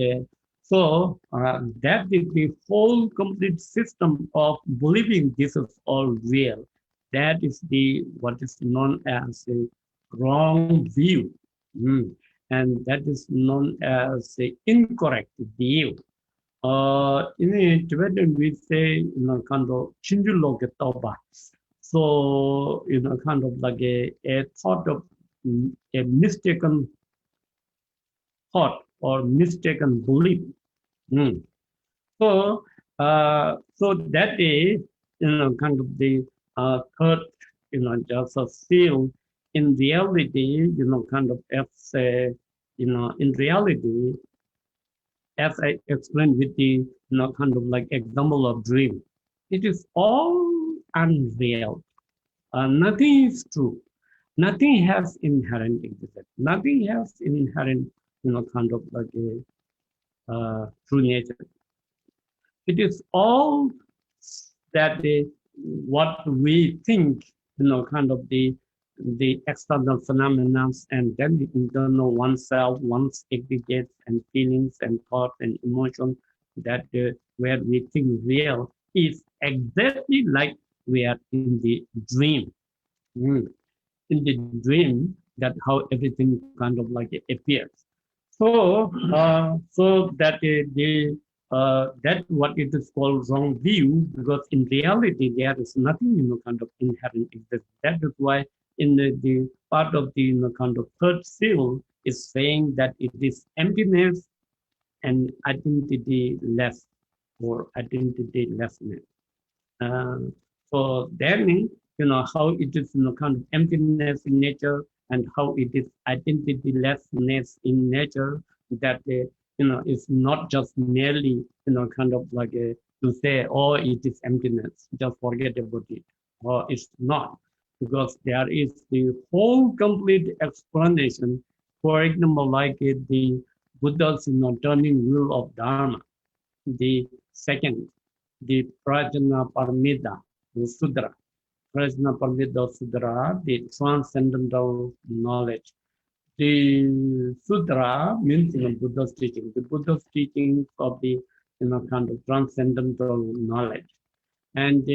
S1: that is the whole complete system of believing this is all real. That is the what is known as a wrong view. And that is known as the incorrect view. In Tibetan, we say, kind of chinjulo. So, kind of like a thought of a mistaken thought or mistaken belief. Mm. So, so that is, kind of the third, just a seal. In reality, kind of as a, in reality, as I explained with the, kind of like example of dream, it is all unreal. Nothing is true. Nothing has inherent existence. Nothing has inherent, kind of like a true nature. It is all that what we think, kind of the external phenomena, and then the internal oneself, one's aggregates and feelings and thoughts and emotions that where we think real is exactly like we are in the dream. Mm. In the dream, that how everything kind of like appears. So, so that that what it is called wrong view, because in reality there is nothing, kind of inherent exist. That is why in the part of the, kind of third seal is saying that it is emptiness and identity less or identity lessness. Uh, so then, how it is, kind of emptiness in nature and how it is identitylessness in nature that, is not just merely, kind of like to say, oh, it is emptiness, just forget about it. Or it's not, because there is the whole complete explanation. For example, like the Buddha's, turning wheel of Dharma, the second, the Prajna Paramita Sudra. Prajna Paramita Sudra, the transcendental knowledge. The Sudra means, Buddha's teaching. The Buddha's teaching of the, kind of transcendental knowledge. And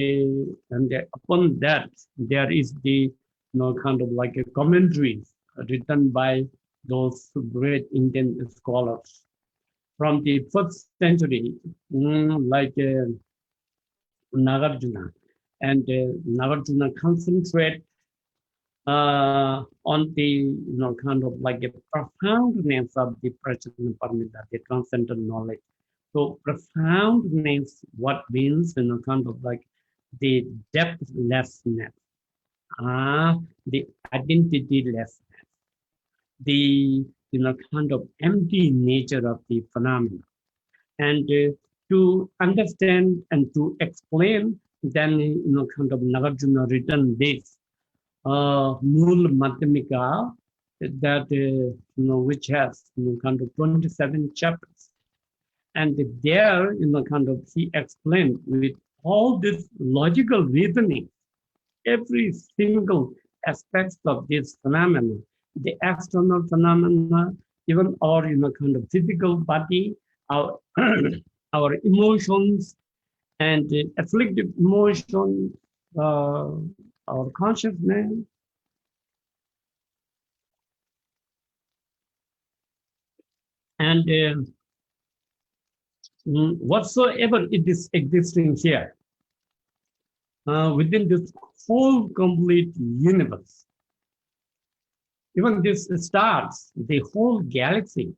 S1: upon that, there is the, kind of like a commentaries written by those great Indian scholars from the first century, like Nagarjuna. And Nagarjuna concentrate on the, kind of like a profoundness of the Prajna Paramita, the transcendental knowledge. So profoundness, what means, kind of like the depthlessness, the identitylessness, the, kind of empty nature of the phenomena. And to understand and to explain, then, kind of Nagarjuna written this Mool Madhyamika, that, which has, kind of 27 chapters. And there, kind of he explained with all this logical reasoning, every single aspect of this phenomenon, the external phenomena, even our, kind of physical body, our, our emotions, and afflictive emotion, uh, our consciousness, and whatsoever it is existing here, within this whole complete universe. Even this stars, the whole galaxy,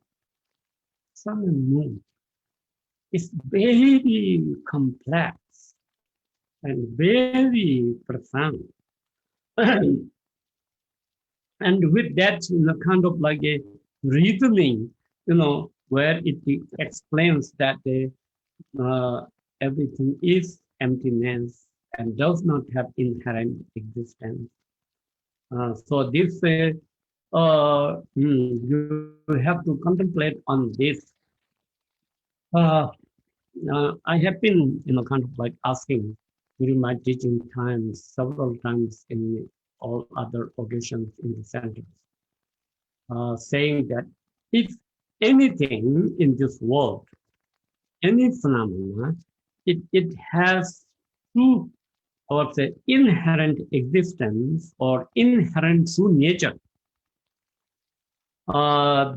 S1: sun and moon, is very complex and very profound. And with that, kind of like a reasoning, where it explains that everything is emptiness and does not have inherent existence. So this, you have to contemplate on this. Uh, I have been, kind of like asking during my teaching times, several times in all other occasions in the centers, saying that if anything in this world, any phenomena, it has true, or say inherent existence or inherent true nature,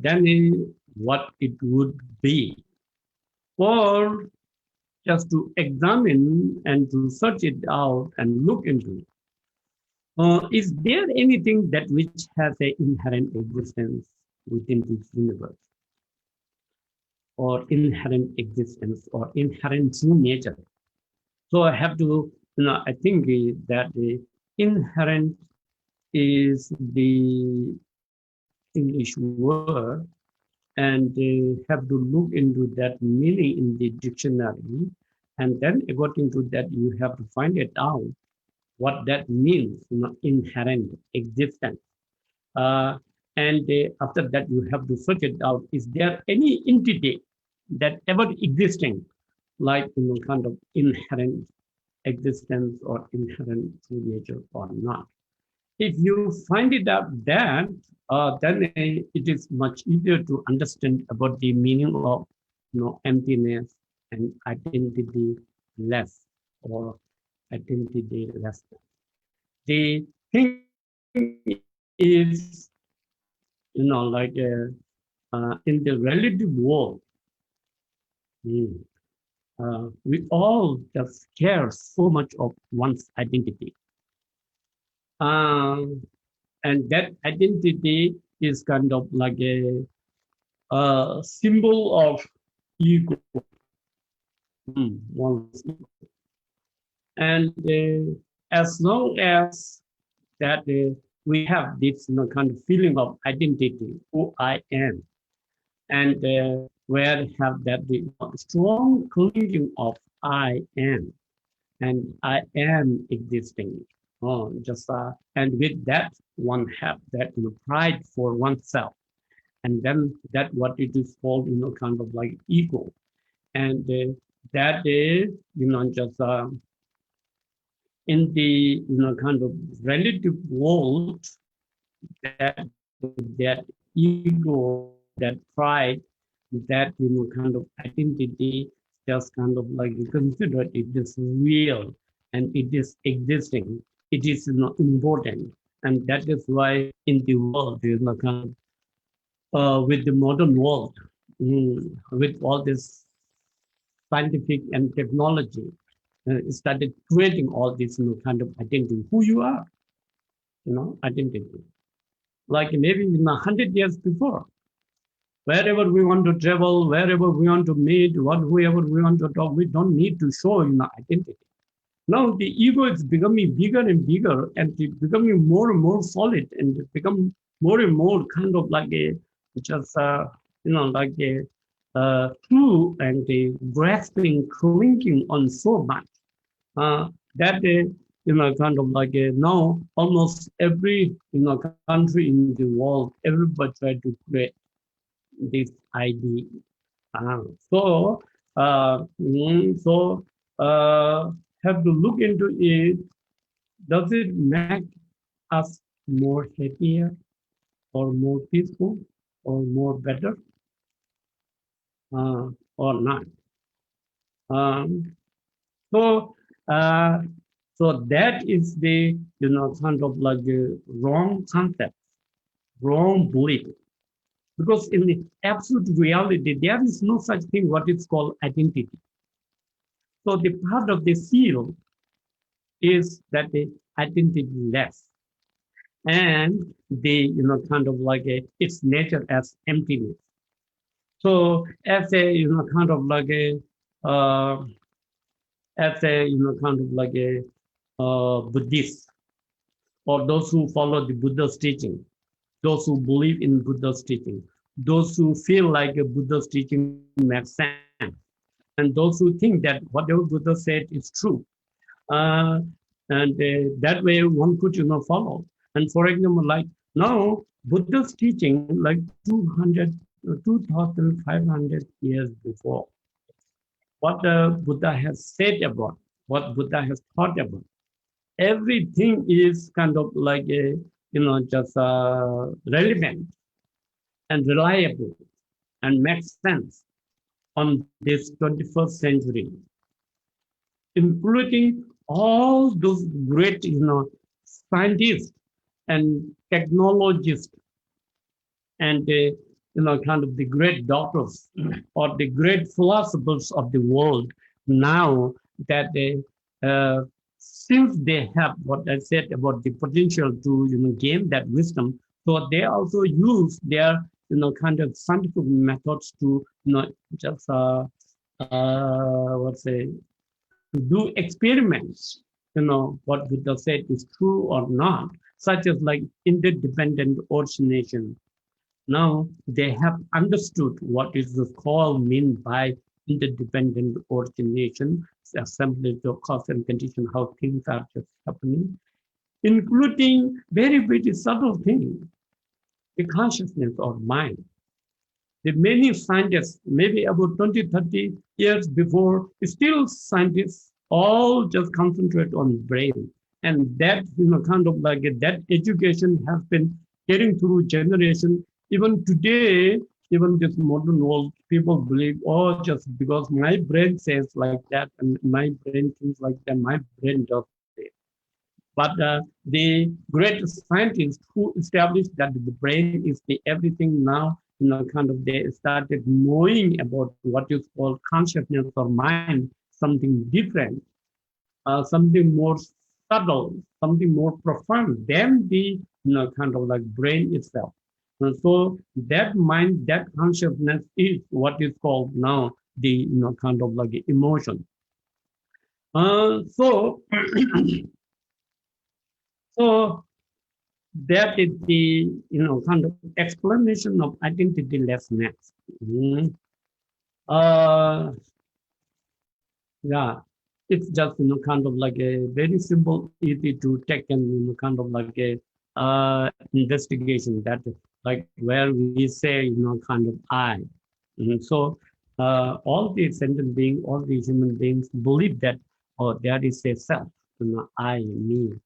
S1: then what it would be. or just to examine and to search it out and look into it. Is there anything that which has an inherent existence within this universe, or inherent existence, or inherent true nature? So I have to, I think that the inherent is the English word, and have to look into that meaning in the dictionary, and then according to that you have to find it out what that means, inherent existence. Uh, and after that, you have to search it out. Is there any entity that ever existing, like kind of inherent existence or inherent true nature or not? If you find it out that, then it is much easier to understand about the meaning of emptiness and identity less, or identity less. The thing is, like in the relative world, we all just care so much of one's identity. And that identity is kind of like a symbol of ego. And as long as that we have this kind of feeling of identity, who I am, and where have that the strong clinging of I am, and I am existing. And with that, one have that pride for oneself, and then that what it is called, kind of like ego, and that is, just in the kind of relative world, that that ego, that pride, that kind of identity, just kind of like consider it is real and it is existing. It is important, and that is why in the world, kind of, with the modern world, with all this scientific and technology, started creating all this kind of identity, who you are, identity. Like maybe 100 years before, wherever we want to travel, wherever we want to meet, whoever we want to talk, we don't need to show identity. Now the ego is becoming bigger and bigger, and it's becoming more and more solid, and it become more and more kind of like a just like a true and a grasping, clinging on so much that kind of like now almost every country in the world, everybody try to create this idea. So have to look into it. Does it make us more happier, or more peaceful, or more better, or not? Um, so so that is the kind of like a wrong concept, wrong belief. Because in the absolute reality, there is no such thing what is called identity. So the part of the seal is that the identity less, and the kind of like its nature as emptiness. So as a kind of like a kind of like a Buddhist, or those who follow the Buddha's teaching, those who believe in Buddha's teaching, those who feel like a Buddha's teaching makes sense, and those who think that whatever Buddha said is true. And that way one could follow. And for example, like now Buddha's teaching, like 2,500 years before, what the Buddha has said about, what Buddha has taught about, everything is kind of like a just relevant and reliable and makes sense on this 21st century, including all those great, scientists and technologists and kind of the great doctors or the great philosophers of the world now that they, since they have what I said about the potential to, gain that wisdom, so they also use their, kind of scientific methods to, just, what's say, to do experiments, what Buddha said is true or not, such as like interdependent origination. Now they have understood what is the call mean by interdependent origination, assembly of cause and condition, how things are just happening, including very, very subtle things, the consciousness of mind. The many scientists, maybe about 20, 30 years before, still scientists all just concentrate on brain. And that, kind of like that education has been getting through generation. Even today, even this modern world, people believe, oh, just because my brain says like that, and my brain thinks like that, my brain does it. But the great scientists who established that the brain is the everything now, kind of they started knowing about what is called consciousness or mind, something different, something more subtle, something more profound than the, kind of like brain itself. And so that mind, that consciousness is what is called now the, kind of like emotion. So, so that is the, kind of explanation of identitylessness. Yeah, it's just, kind of like a very simple, easy to take and, kind of like a investigation that like where we say, kind of I. So all the sentient beings, all the human beings believe that, oh, there is a self, I, me.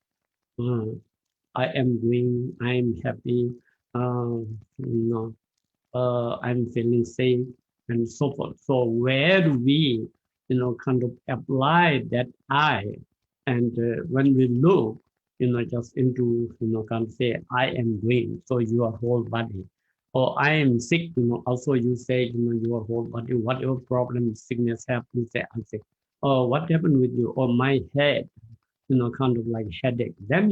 S1: I am doing, I am happy, I'm feeling safe, and so forth. So where we, kind of apply that I, and when we look, just into, kind of say, I am doing, so your whole body. Or I am sick, also you say, your whole body, whatever problem, sickness happens, you say, I'm sick. Or what happened with you? Or my head, kind of like headache, then,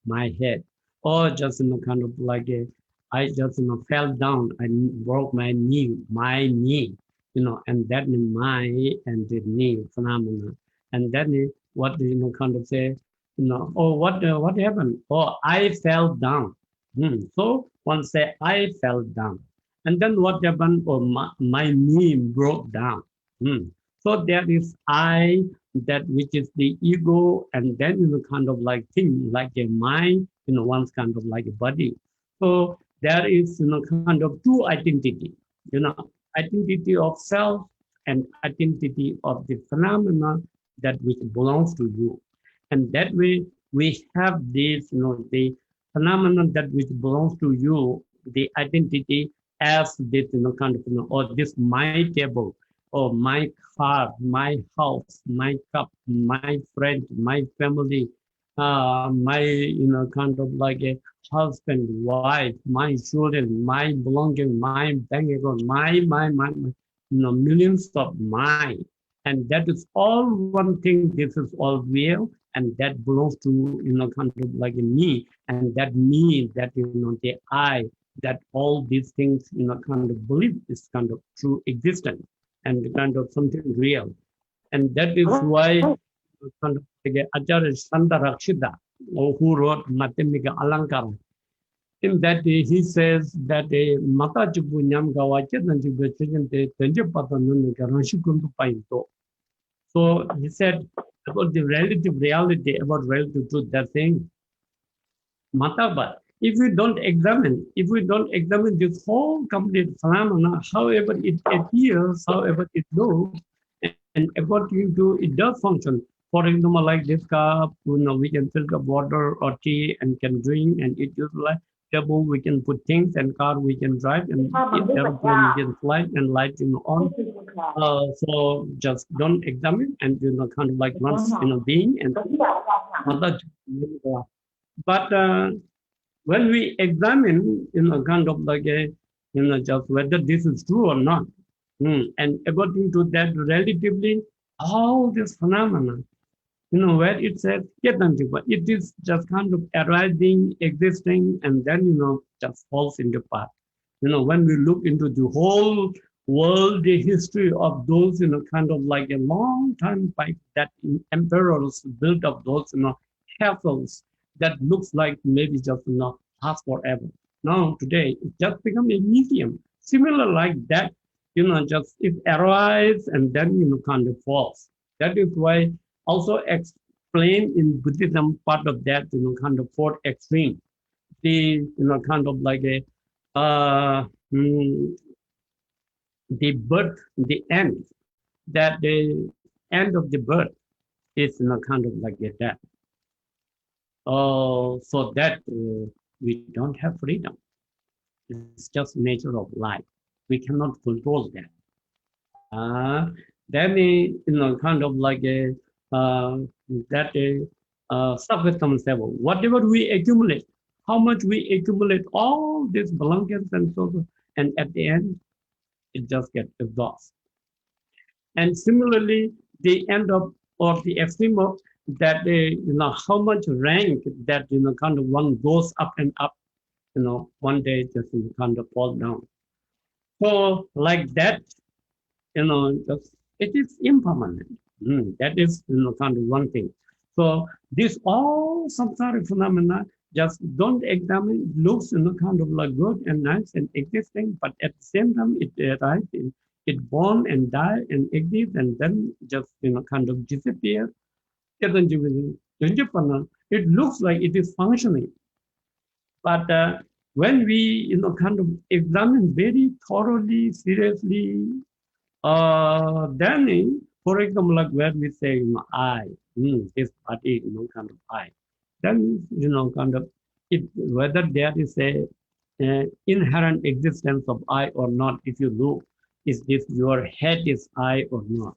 S1: my head, or just, kind of like I just, fell down, I broke my knee, and that is my and the knee phenomena. And then what, kind of say, oh, what happened? Oh, I fell down. So one say, I fell down. And then what happened? Oh, my knee broke down. So there is I, that which is the ego, and then, kind of like thing like a mind, one's kind of like a body. So there is, kind of two identity, identity of self and identity of the phenomena that which belongs to you. And that way we have this, the phenomenon that which belongs to you, the identity as this, kind of, or this my table, or my car, my house, my cup, my friend, my family, my, kind of like a husband, wife, my children, my belonging, my bank account, my, millions of mine. And that is all one thing. This is all real, and that belongs to, kind of like me, and that me, that, the I, that all these things, kind of believe is kind of true existence and kind of something real. And that is why kind of like Acharya Sandarakshita, who wrote Mathemika Alankara, in that he says that Mata Chibunyam Gawacha Painto. So he said about the relative reality, about relative truth, that thing, Mataba. If we don't examine this whole complete phenomena, however it appears, however it looks, and according to it does function. For example, like this cup, we can filter water or tea and can drink, and it is like table, we can put things, and car we can drive, and airplane we can fly, and light, on. So just don't examine, and kind of like once, being and other. But when we examine, kind of like just whether this is true or not. And according to that, relatively, all this phenomena, where it says, it is just kind of arising, existing, and then, just falls into part. When we look into the whole world, the history of those, kind of like a long time back that emperors built up those, castles that looks like maybe just, last forever. Now, today, it just become a museum. Similar like that, just it arrives and then, kind of falls. That is why also explained in Buddhism, part of that, kind of fourth extreme. The, kind of like a, uh, mm, the birth, the end, that the end of the birth is, kind of like a death. So that we don't have freedom. It's just nature of life. We cannot control that. Then, kind of like a, that subconscious level. Whatever we accumulate, how much we accumulate all these blankets and so on, and at the end, it just gets exhausted. And similarly, the end of or the extreme of that, how much rank that, kind of one goes up and up, one day just kind of fall down. So like that, just it is impermanent. That is, kind of one thing. So this all samsaric phenomena just don't examine, looks, kind of like good and nice and existing, but at the same time it arrives in, it born and die and exist and then just, kind of disappear. It looks like it is functioning. But when we, kind of examine very thoroughly, seriously, then, for example, like where we say, I, this body, kind of I, then, kind of, whether there is a inherent existence of I or not, if you look, is this your head is I or not?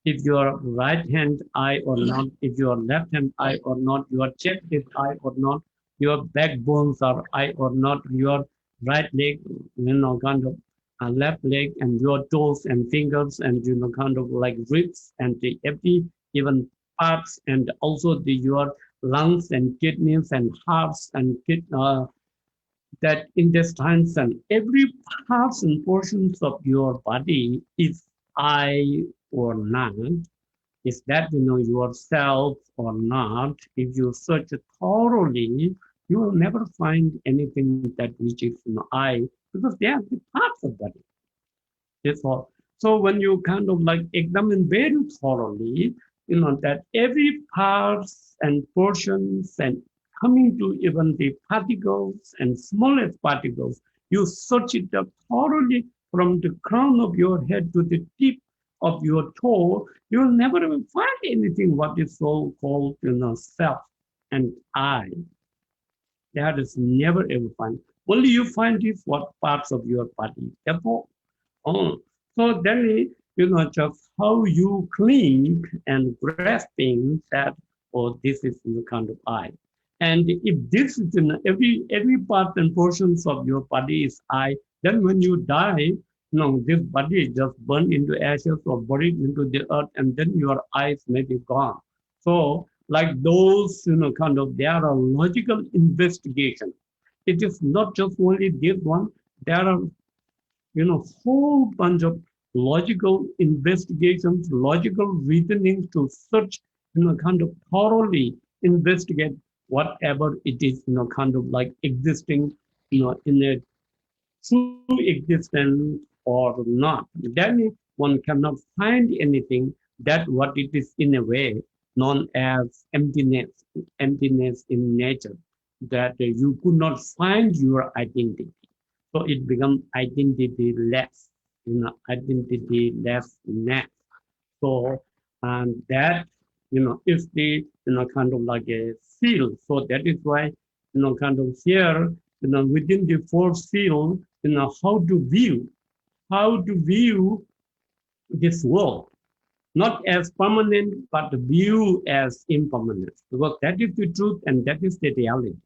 S1: If your right hand I or not, if your left hand I or not, your chest is I or not, your backbones are I or not, your right leg, kind of left leg and your toes and fingers and, kind of like ribs and the every even parts and also your lungs and kidneys and hearts and that intestines and every parts and portions of your body is I or not. Is that, yourself or not? If you search thoroughly, you will never find anything that which is, I, because they are the parts of body. That's all. So when you kind of like examine very thoroughly, that every parts and portions and coming to even the particles and smallest particles, you search it up thoroughly from the crown of your head to the tip of your toe, you will never even find anything what is so called, self and I. That is never ever find. Only you find is what parts of your body. Therefore, so then, just how you cling and grasping that, this is, kind of I. And if this is, every part and portions of your body is I, then when you die, this body is just burned into ashes or buried into the earth, and then your eyes may be gone. So, like those, kind of, there are logical investigation. It is not just only this one. There are, whole bunch of logical investigations, logical reasoning to search, kind of thoroughly investigate whatever it is, kind of like existing, in a true existence or not. Then one cannot find anything that what it is in a way known as emptiness in nature, that you could not find your identity. So it becomes identity less, identity lessness. So, and that, is the, kind of like a seal. So that is why, kind of here, within the fourth seal, how to view this world, not as permanent, but view as impermanent, because that is the truth and that is the reality.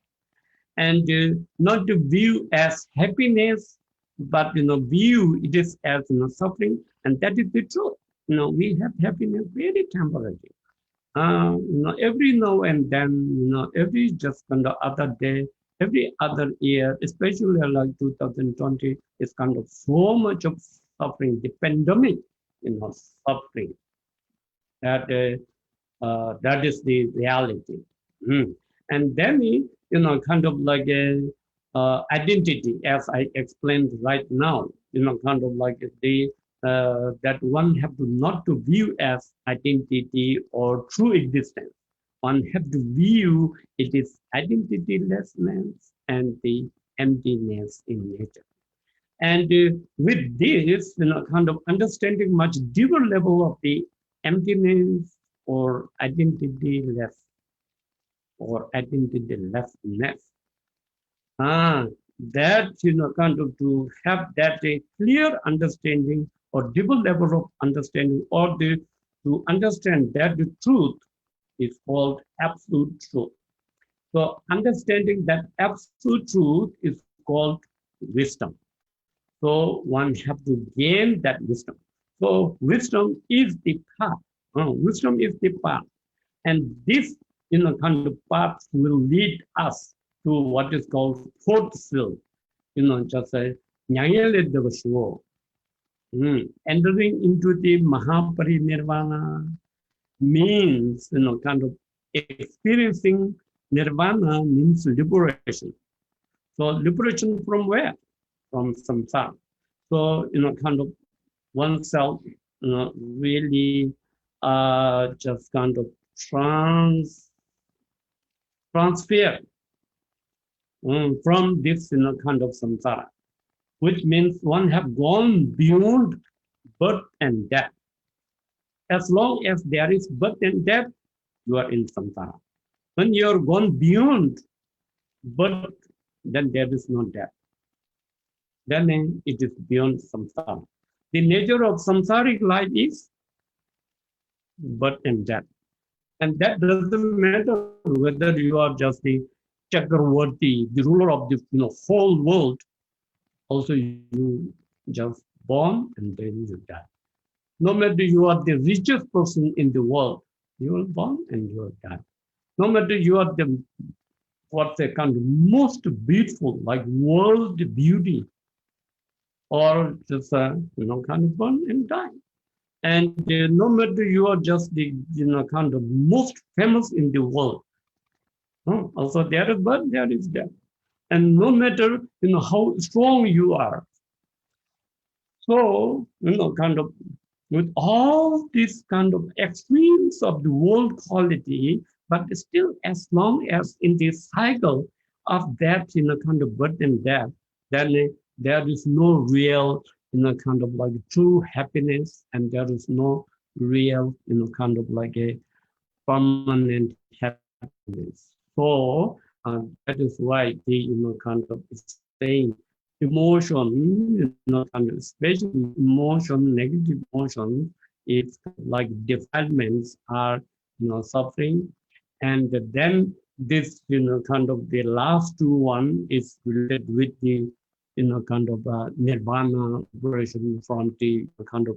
S1: And not to view as happiness but view it is as suffering, and that is the truth. We have happiness very temporary. Every now and then, every just kind of other day, every other year, especially like 2020, is kind of so much of suffering, the pandemic, suffering. That is the reality. Mm. And then, kind of like a identity, as I explained right now, kind of like the that one have to not to view as identity or true existence. One have to view it is identitylessness and the emptiness in nature. And with this, kind of understanding much deeper level of the emptiness or identityless or identitylessness. Ah, that, kind of to have that a clear understanding or deeper level of understanding or to understand that the truth is called absolute truth. So understanding that absolute truth is called wisdom. So one have to gain that wisdom. So wisdom is the path. Wisdom is the path. And this, kind of path will lead us to what is called fourth seal. Just a Nyayale Devashuo. Entering into the Mahaparinirvana means, kind of experiencing nirvana means liberation. So liberation from where? From samsara. So, kind of oneself, really just kind of transfer from this, kind of samsara, which means one have gone beyond birth and death. As long as there is birth and death, you are in samsara. When you are gone beyond birth, then there is no death. Then it is beyond samsara. The nature of samsaric life is birth and death. And that doesn't matter whether you are just the Chakravarti, the ruler of the whole world. Also, you just born and then you die. No matter you are the richest person in the world, you will born and you will die. No matter you are the what's a kind of most beautiful, like world beauty, or just kind of born and die. And no matter you are just the kind of most famous in the world, also there is birth, there is death. And no matter how strong you are, so kind of with all these kind of extremes of the world quality, but still as long as in this cycle of that kind of birth and death, then there is no real kind of like true happiness, and there is no real kind of like a permanent happiness. So that is why they kind of saying emotion, kind of especially emotion, negative emotion, it's like defilements are suffering, and then this kind of the last two one is related with the kind of nirvana liberation from the kind of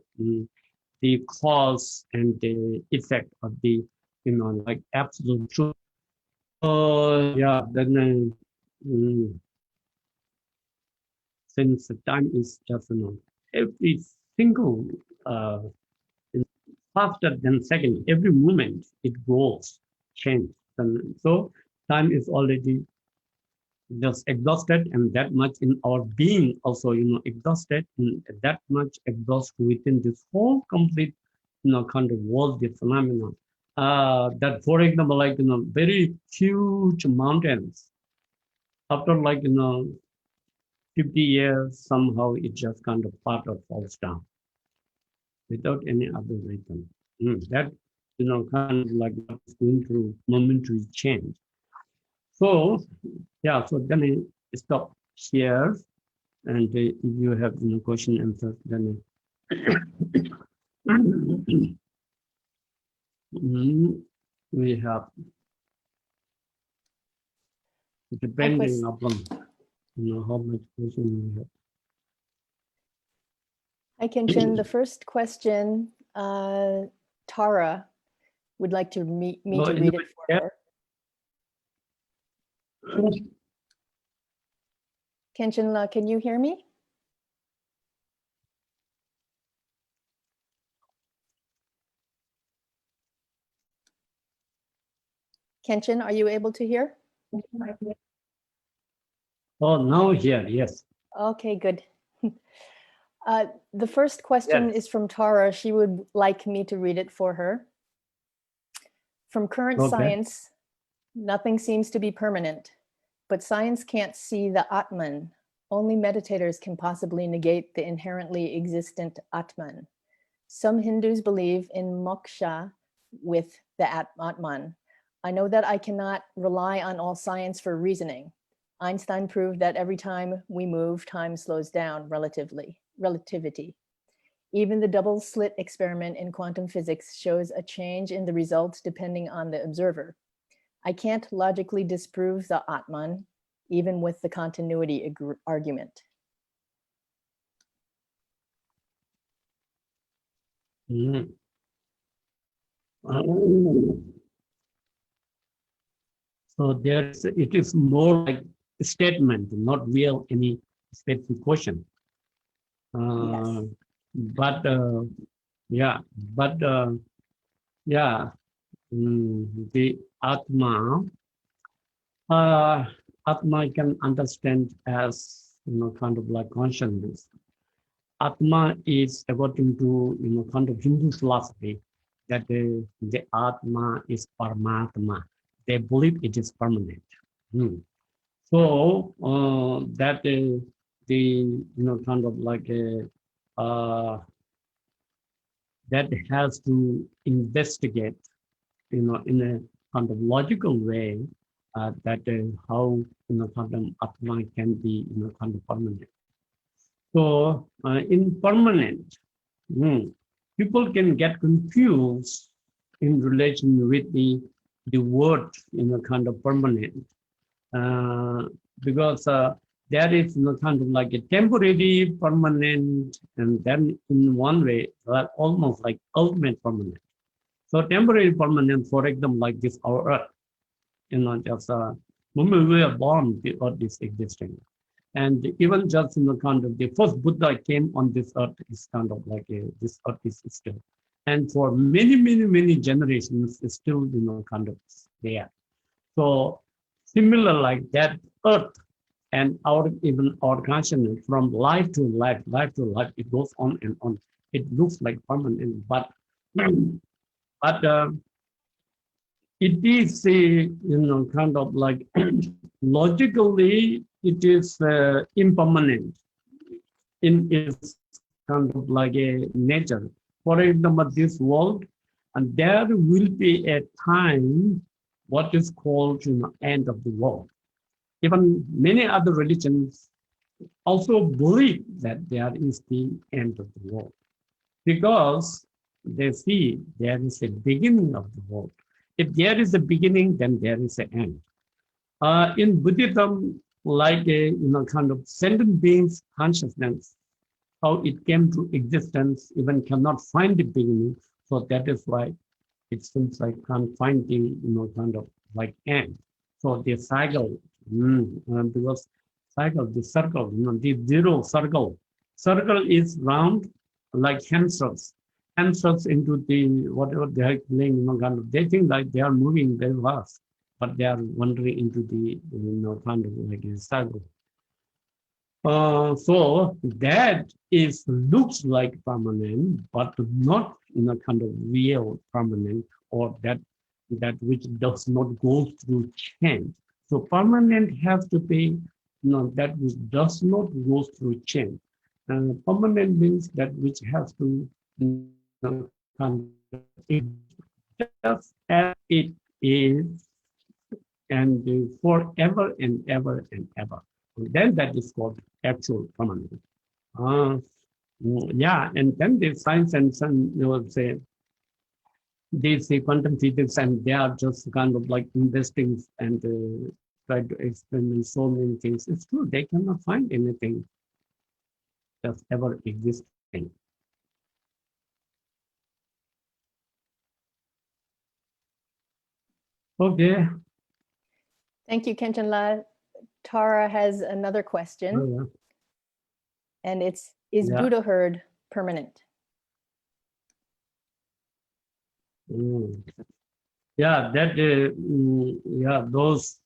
S1: the cause and the effect of the like absolute truth. Yeah, then since the time is just every single uh, faster than second, every moment it goes change, and so time is already just exhausted, and that much in our being also exhausted, and that much exhaust within this whole complete kind of world, the phenomenon. That for example, like very huge mountains, after like 50 years, somehow it just kind of part of falls down without any other reason. That kind of like what's going through momentary change. So yeah, so then I stop here, and if you have question answer, then we have depending upon how much question we have.
S2: Hi, Khenchen. The first question, Tara would like to me to read it for her. Khenchen, can you hear me? Khenchen, are you able to hear?
S1: Oh, now here, yes.
S2: Okay, good. The first question is from Tara. She would like me to read it for her. From current science, nothing seems to be permanent, but science can't see the Atman. Only meditators can possibly negate the inherently existent Atman. Some Hindus believe in moksha with the Atman. I know that I cannot rely on all science for reasoning. Einstein proved that every time we move, time slows down relativity. Even the double slit experiment in quantum physics shows a change in the results depending on the observer. I can't logically disprove the Atman, even with the continuity argument.
S1: Mm. So it is more like a statement, not real any specific question.
S2: Yes.
S1: But yeah, but yeah, the Atma, Atma can understand as kind of like consciousness. Atma is according to kind of Hindu philosophy that the Atma is Paramatma. They believe it is permanent. So that the kind of like a that has to investigate in a kind of logical way that how kind of Atma can be kind of permanent. So in permanent, people can get confused in relation with the word kind of permanent because there is kind of like a temporary permanent, and then in one way almost like ultimate permanent. So temporary permanent, for example, like this our earth, just when we were born, the earth is existing. And even just kind of the first Buddha came on this earth is kind of like this earth is still. And for many generations, it's still kind of there. So similar like that earth and even our consciousness from life to life, it goes on and on. It looks like permanent, but it is kind of like logically it is impermanent in its kind of like a nature. For example, this world, and there will be a time what is called end of the world. Even many other religions also believe that there is the end of the world because they see there is a beginning of the world. If there is a beginning, then there is an end. In Buddhism, like a kind of sentient beings consciousness, how it came to existence, even cannot find the beginning. So that is why it seems like can't find the kind of like end. So the cycle, because cycle, the circle, the zero circle. Circle is round like hamsters. Hamsters into the whatever they are playing, kind of, they think like they are moving very fast, but they are wandering into the kind of like a circle. So that is looks like permanent, but not in a kind of real permanent, or that which does not go through change. So permanent has to be that which does not go through change. Permanent means that which has to kind of just as it is and forever and ever and ever. Then that is called actual permanent. Yeah, and then the science and some, say, they say quantum physics, and they are just kind of like investing and try to experiment so many things. It's true, they cannot find anything that's ever existing. Okay.
S2: Thank you, Khenchen La. Tara has another question,
S1: Oh,
S2: and it's, is
S1: yeah.
S2: Buddhahood permanent?
S1: Mm. Yeah, that yeah, those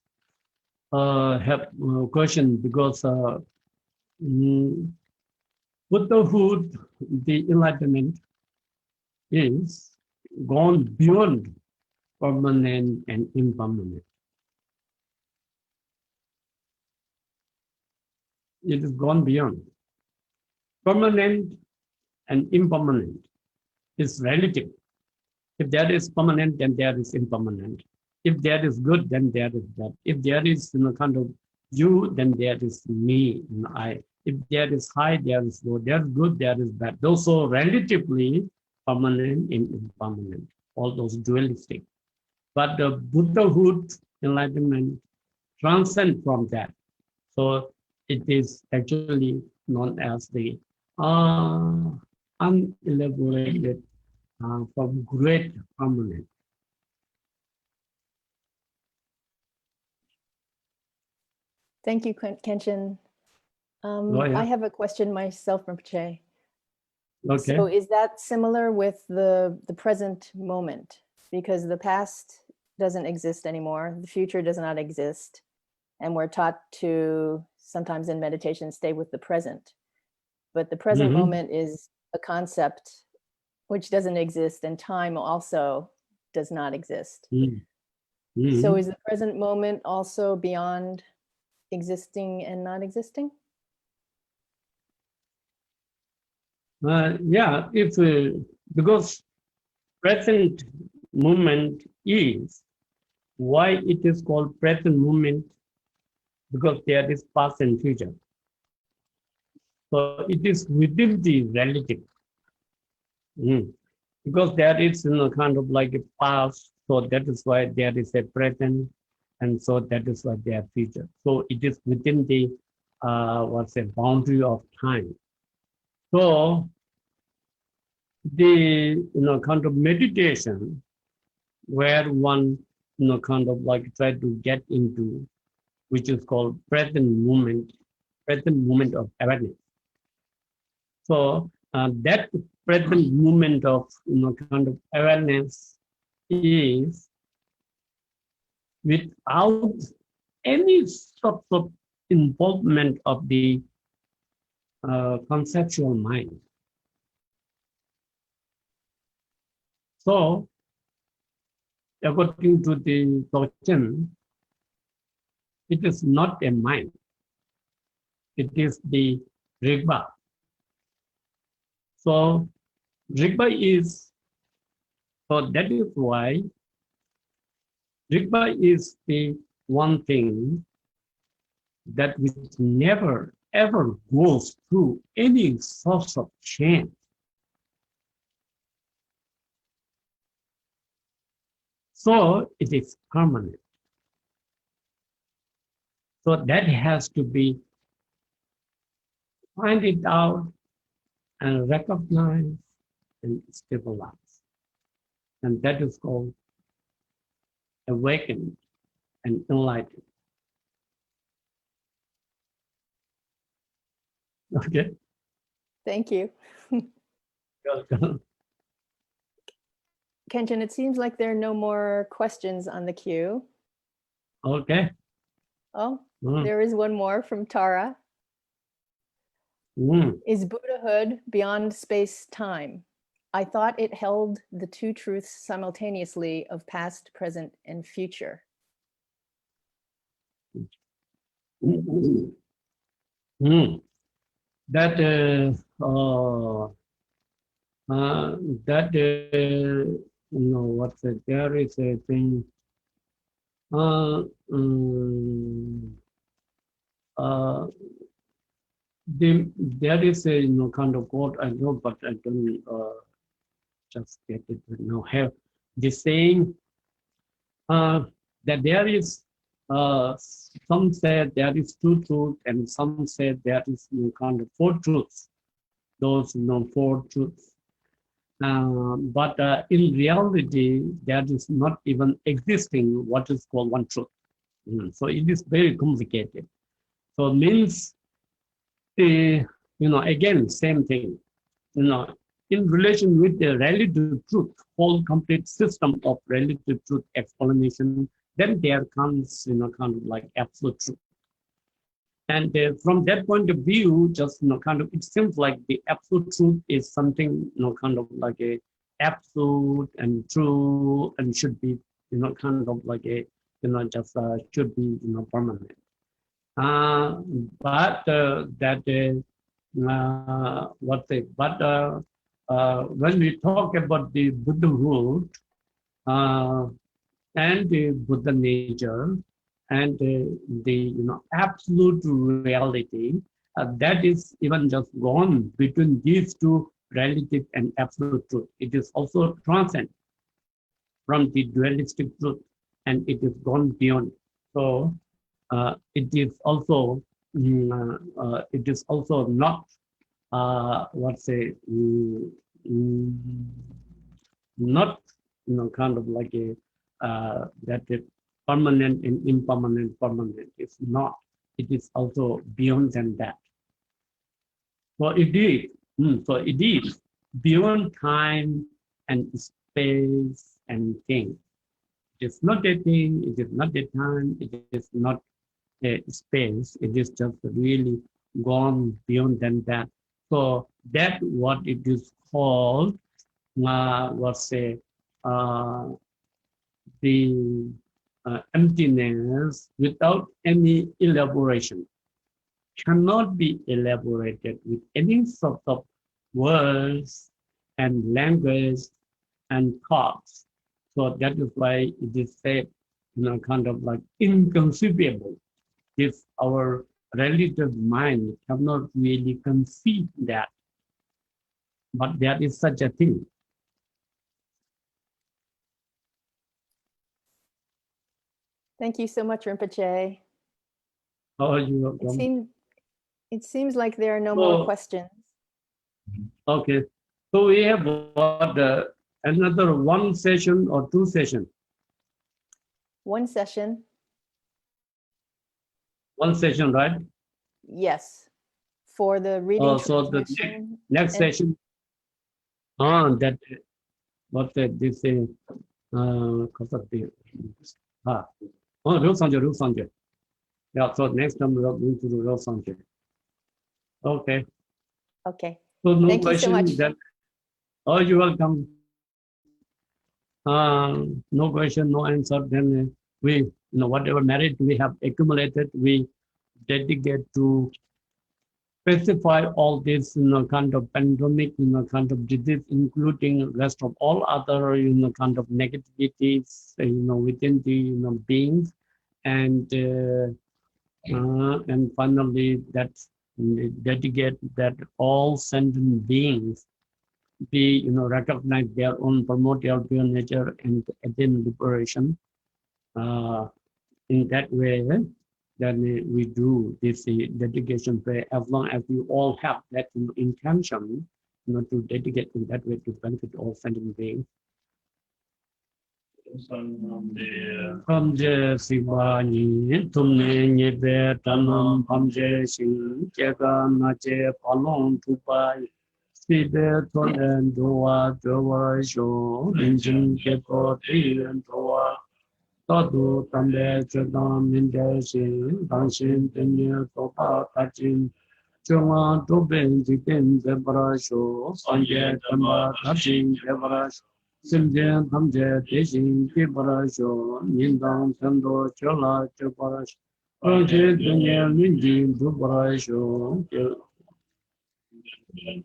S1: have question because mm, Buddhahood, the enlightenment is gone beyond permanent and impermanent. It is gone beyond. Permanent and impermanent is relative. If there is permanent, then there is impermanent. If there is good, then there is bad. If there is kind of you, then there is me and I. If there is high, there is low. There is good, there is bad. Those are relatively permanent and impermanent. All those dualistic. But the Buddhahood enlightenment transcend from that. So it is actually known as the uh, unelaborated from great harmony.
S2: Thank you, Khenchen.
S1: Oh,
S2: I
S1: yeah.
S2: have a question myself, Rinpoche.
S1: Okay.
S2: So is that similar with the present moment? Because the past doesn't exist anymore, the future does not exist, and we're taught to sometimes in meditation stay with the present. But the present
S1: Mm-hmm.
S2: moment is a concept which doesn't exist, and time also does not exist.
S1: Mm-hmm.
S2: So is the present moment also beyond existing and not existing?
S1: Yeah, if because present moment is why it is called present moment, because there is past and future. So it is within the relative. Because there is kind of like a past, so that is why there is a present, and so that is why they are future. So it is within the what's a boundary of time. So the kind of meditation where one kind of like try to get into, which is called present moment of awareness. So that present moment of kind of awareness is without any sort of involvement of the conceptual mind. So according to the Dzogchen, it is not a mind. It is the Rigpa. So Rigpa is, so that is why Rigpa is the one thing that which never ever goes through any source of change. So it is permanent. So that has to be find it out and recognize and stabilize. And that is called awakened and enlightened. Okay.
S2: Thank you.
S1: Welcome.
S2: Khenchen, it seems like there are no more questions on the queue.
S1: Okay.
S2: Oh, there is one more from Tara. Is Buddhahood beyond space-time? I thought it held the two truths simultaneously of past, present, and future.
S1: That what's it? There is a thing. There is a kind of quote I know, but I don't just get it now. Have the saying that there is some say there is two truths, and some say there is kind of four truths. Those four truths. But in reality, there is not even existing what is called one truth. So it is very complicated. So means, again, same thing. In relation with the relative truth, whole complete system of relative truth explanation, then there comes, kind of like absolute truth. And from that point of view, just, kind of, it seems like the absolute truth is something, kind of like a absolute and true and should be, kind of like a, just should be, permanent. Uh, but that what they, but when we talk about the Buddhahood uh, and the Buddha nature and the absolute reality, that is even just gone between these two relative and absolute truth. It is also transcend from the dualistic truth, and it is gone beyond. So it is also not let's say not kind of like a that it permanent and impermanent. Permanent is not. It is also beyond than that. So it is. So it is beyond time and space and thing. It is not a thing. It is not a time. It is not a space. It is just really gone beyond than that. So that what it is called, let's say, uh, the emptiness without any elaboration cannot be elaborated with any sort of words and language and thoughts. So that is why it is said, kind of like inconceivable. If our relative mind cannot really conceive that, but there is such a thing.
S2: Thank you so much, Rinpoche.
S1: Oh, you are
S2: It
S1: welcome.
S2: seems like there are no more questions.
S1: Okay. So we have what, another one session or two sessions?
S2: One session.
S1: One session, right?
S2: Yes. For the reading
S1: So the
S2: transmission.
S1: next session, that what this real Sanjay. Yeah, so next time we are going to do real Sanjay. Okay.
S2: Okay.
S1: So no
S2: Thank you so much.
S1: question that, oh, you're welcome. No question, no answer. Then we, whatever merit we have accumulated, we dedicate to specify all this, kind of pandemic, kind of disease, including rest of all other, kind of negativities, within the, beings, and finally that dedicate that all sentient beings be, recognize their own primordial pure nature and attain liberation. In that way, then we do this dedication prayer as long as we all have that intention, to dedicate in that way to benefit all sentient beings. Pamje Sivani, Tumne Nibe Tanam Pamje Sing, Jega Naje Palong Tupai, Sibe Tolen Doa Doa Sho, Minjin Kepo Tian Doa, Todo Tambe Chedam Minde Sing, Danshin Tenye Topa Tachin, Chunga Tobin Jitin Zebra Sho, Sanje Tamba Tachin Zebra Sho. Simjen Tamje Deshin Kibarasho, Nindang Tando Chola Choparasho, Anje Dunye Minjin Dubarasho,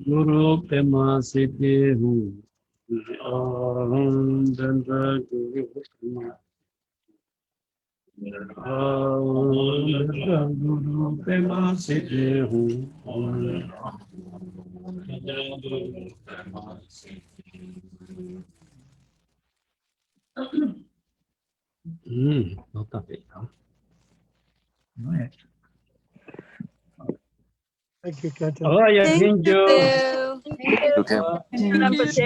S1: Guru Pema Siddhi Hu, Danda Guru Pema. Guru Pema Siddhi Hu. Not that big, huh? Right.
S3: Thank you, Khenchen.
S1: Oh, yeah, thank you.
S4: Okay.
S5: Rinpoche.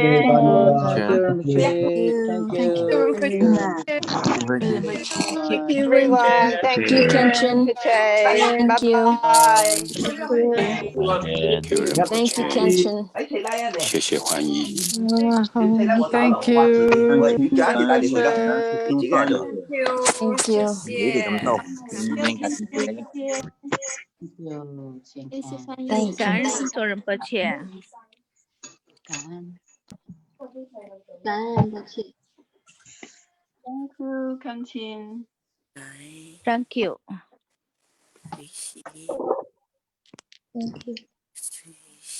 S4: Thank you.
S5: Everyone, thank you,
S2: Khenchen.
S5: Rinpoche.
S2: Thank you.
S5: Bye-bye.
S2: Thank you, Khenchen.
S4: 谢谢欢迎。
S3: Thank you.
S2: Thank you.
S4: 你哋咁多，應該是對。
S2: Thank
S6: 感恩
S2: you.
S6: 星座仁波切，
S7: 感恩不起。
S8: Thank you, Khenchen.
S6: Thank you。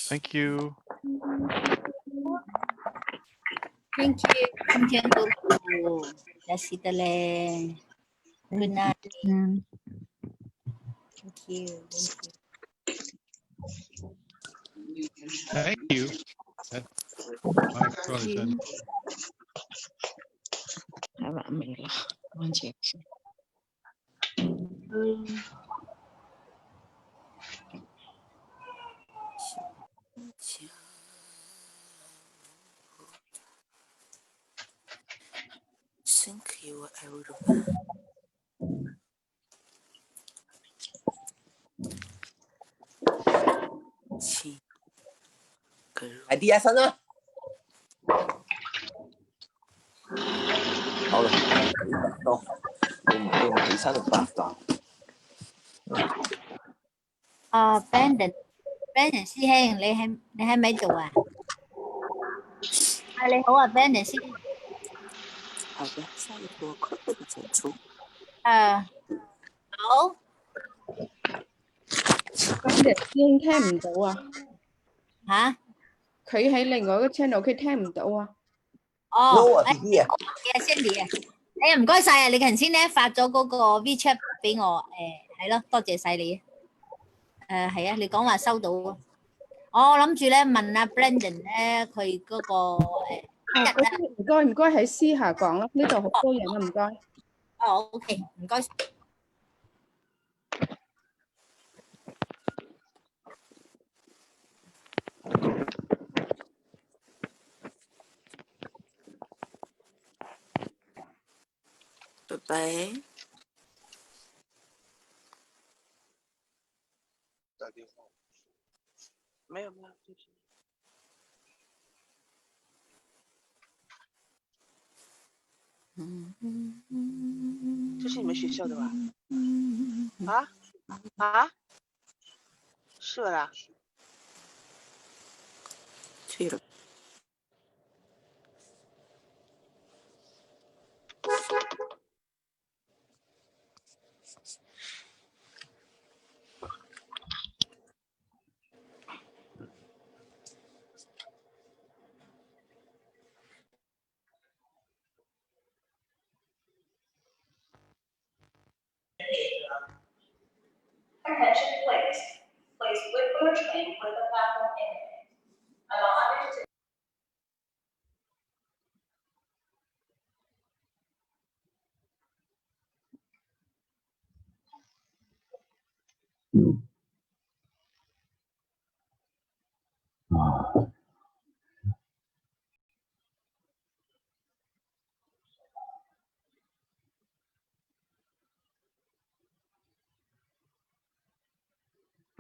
S3: Thank you.
S7: Thank you. Thank you, Guru. That's it, le. Good night. Thank you.
S3: Thank you. My throat is done.
S6: 太完美了，完全是。
S4: 快啲起身啦！好啦，到你唔起身就發達。
S7: Brandon 師兄，你喺咪度啊？你好啊，Brandon 師兄。
S4: 好的，下一個快樂的演出。
S7: 好。
S8: Brandon 師兄聽唔到啊！
S7: 嚇？
S8: 佢喺另外一個 channel，佢聽唔到啊！
S7: 哦，嘅 Cindy 啊，唔該晒啊！你頭先咧發咗嗰個 WeChat 俾我，係咯，多謝晒你。係啊，你講話收到啊。我諗住咧問阿 Brandon 咧，佢嗰個
S8: 唔該喺私下講咯，呢度好多人啊，唔該。
S7: 哦 ，OK， 唔該。
S4: 拜拜。打電話。沒有。这是你们学校的吧？是啦。去了。
S9: Attention, please. Please wait for your train with the platform ending. Allow others to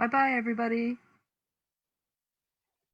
S8: Bye bye, everybody.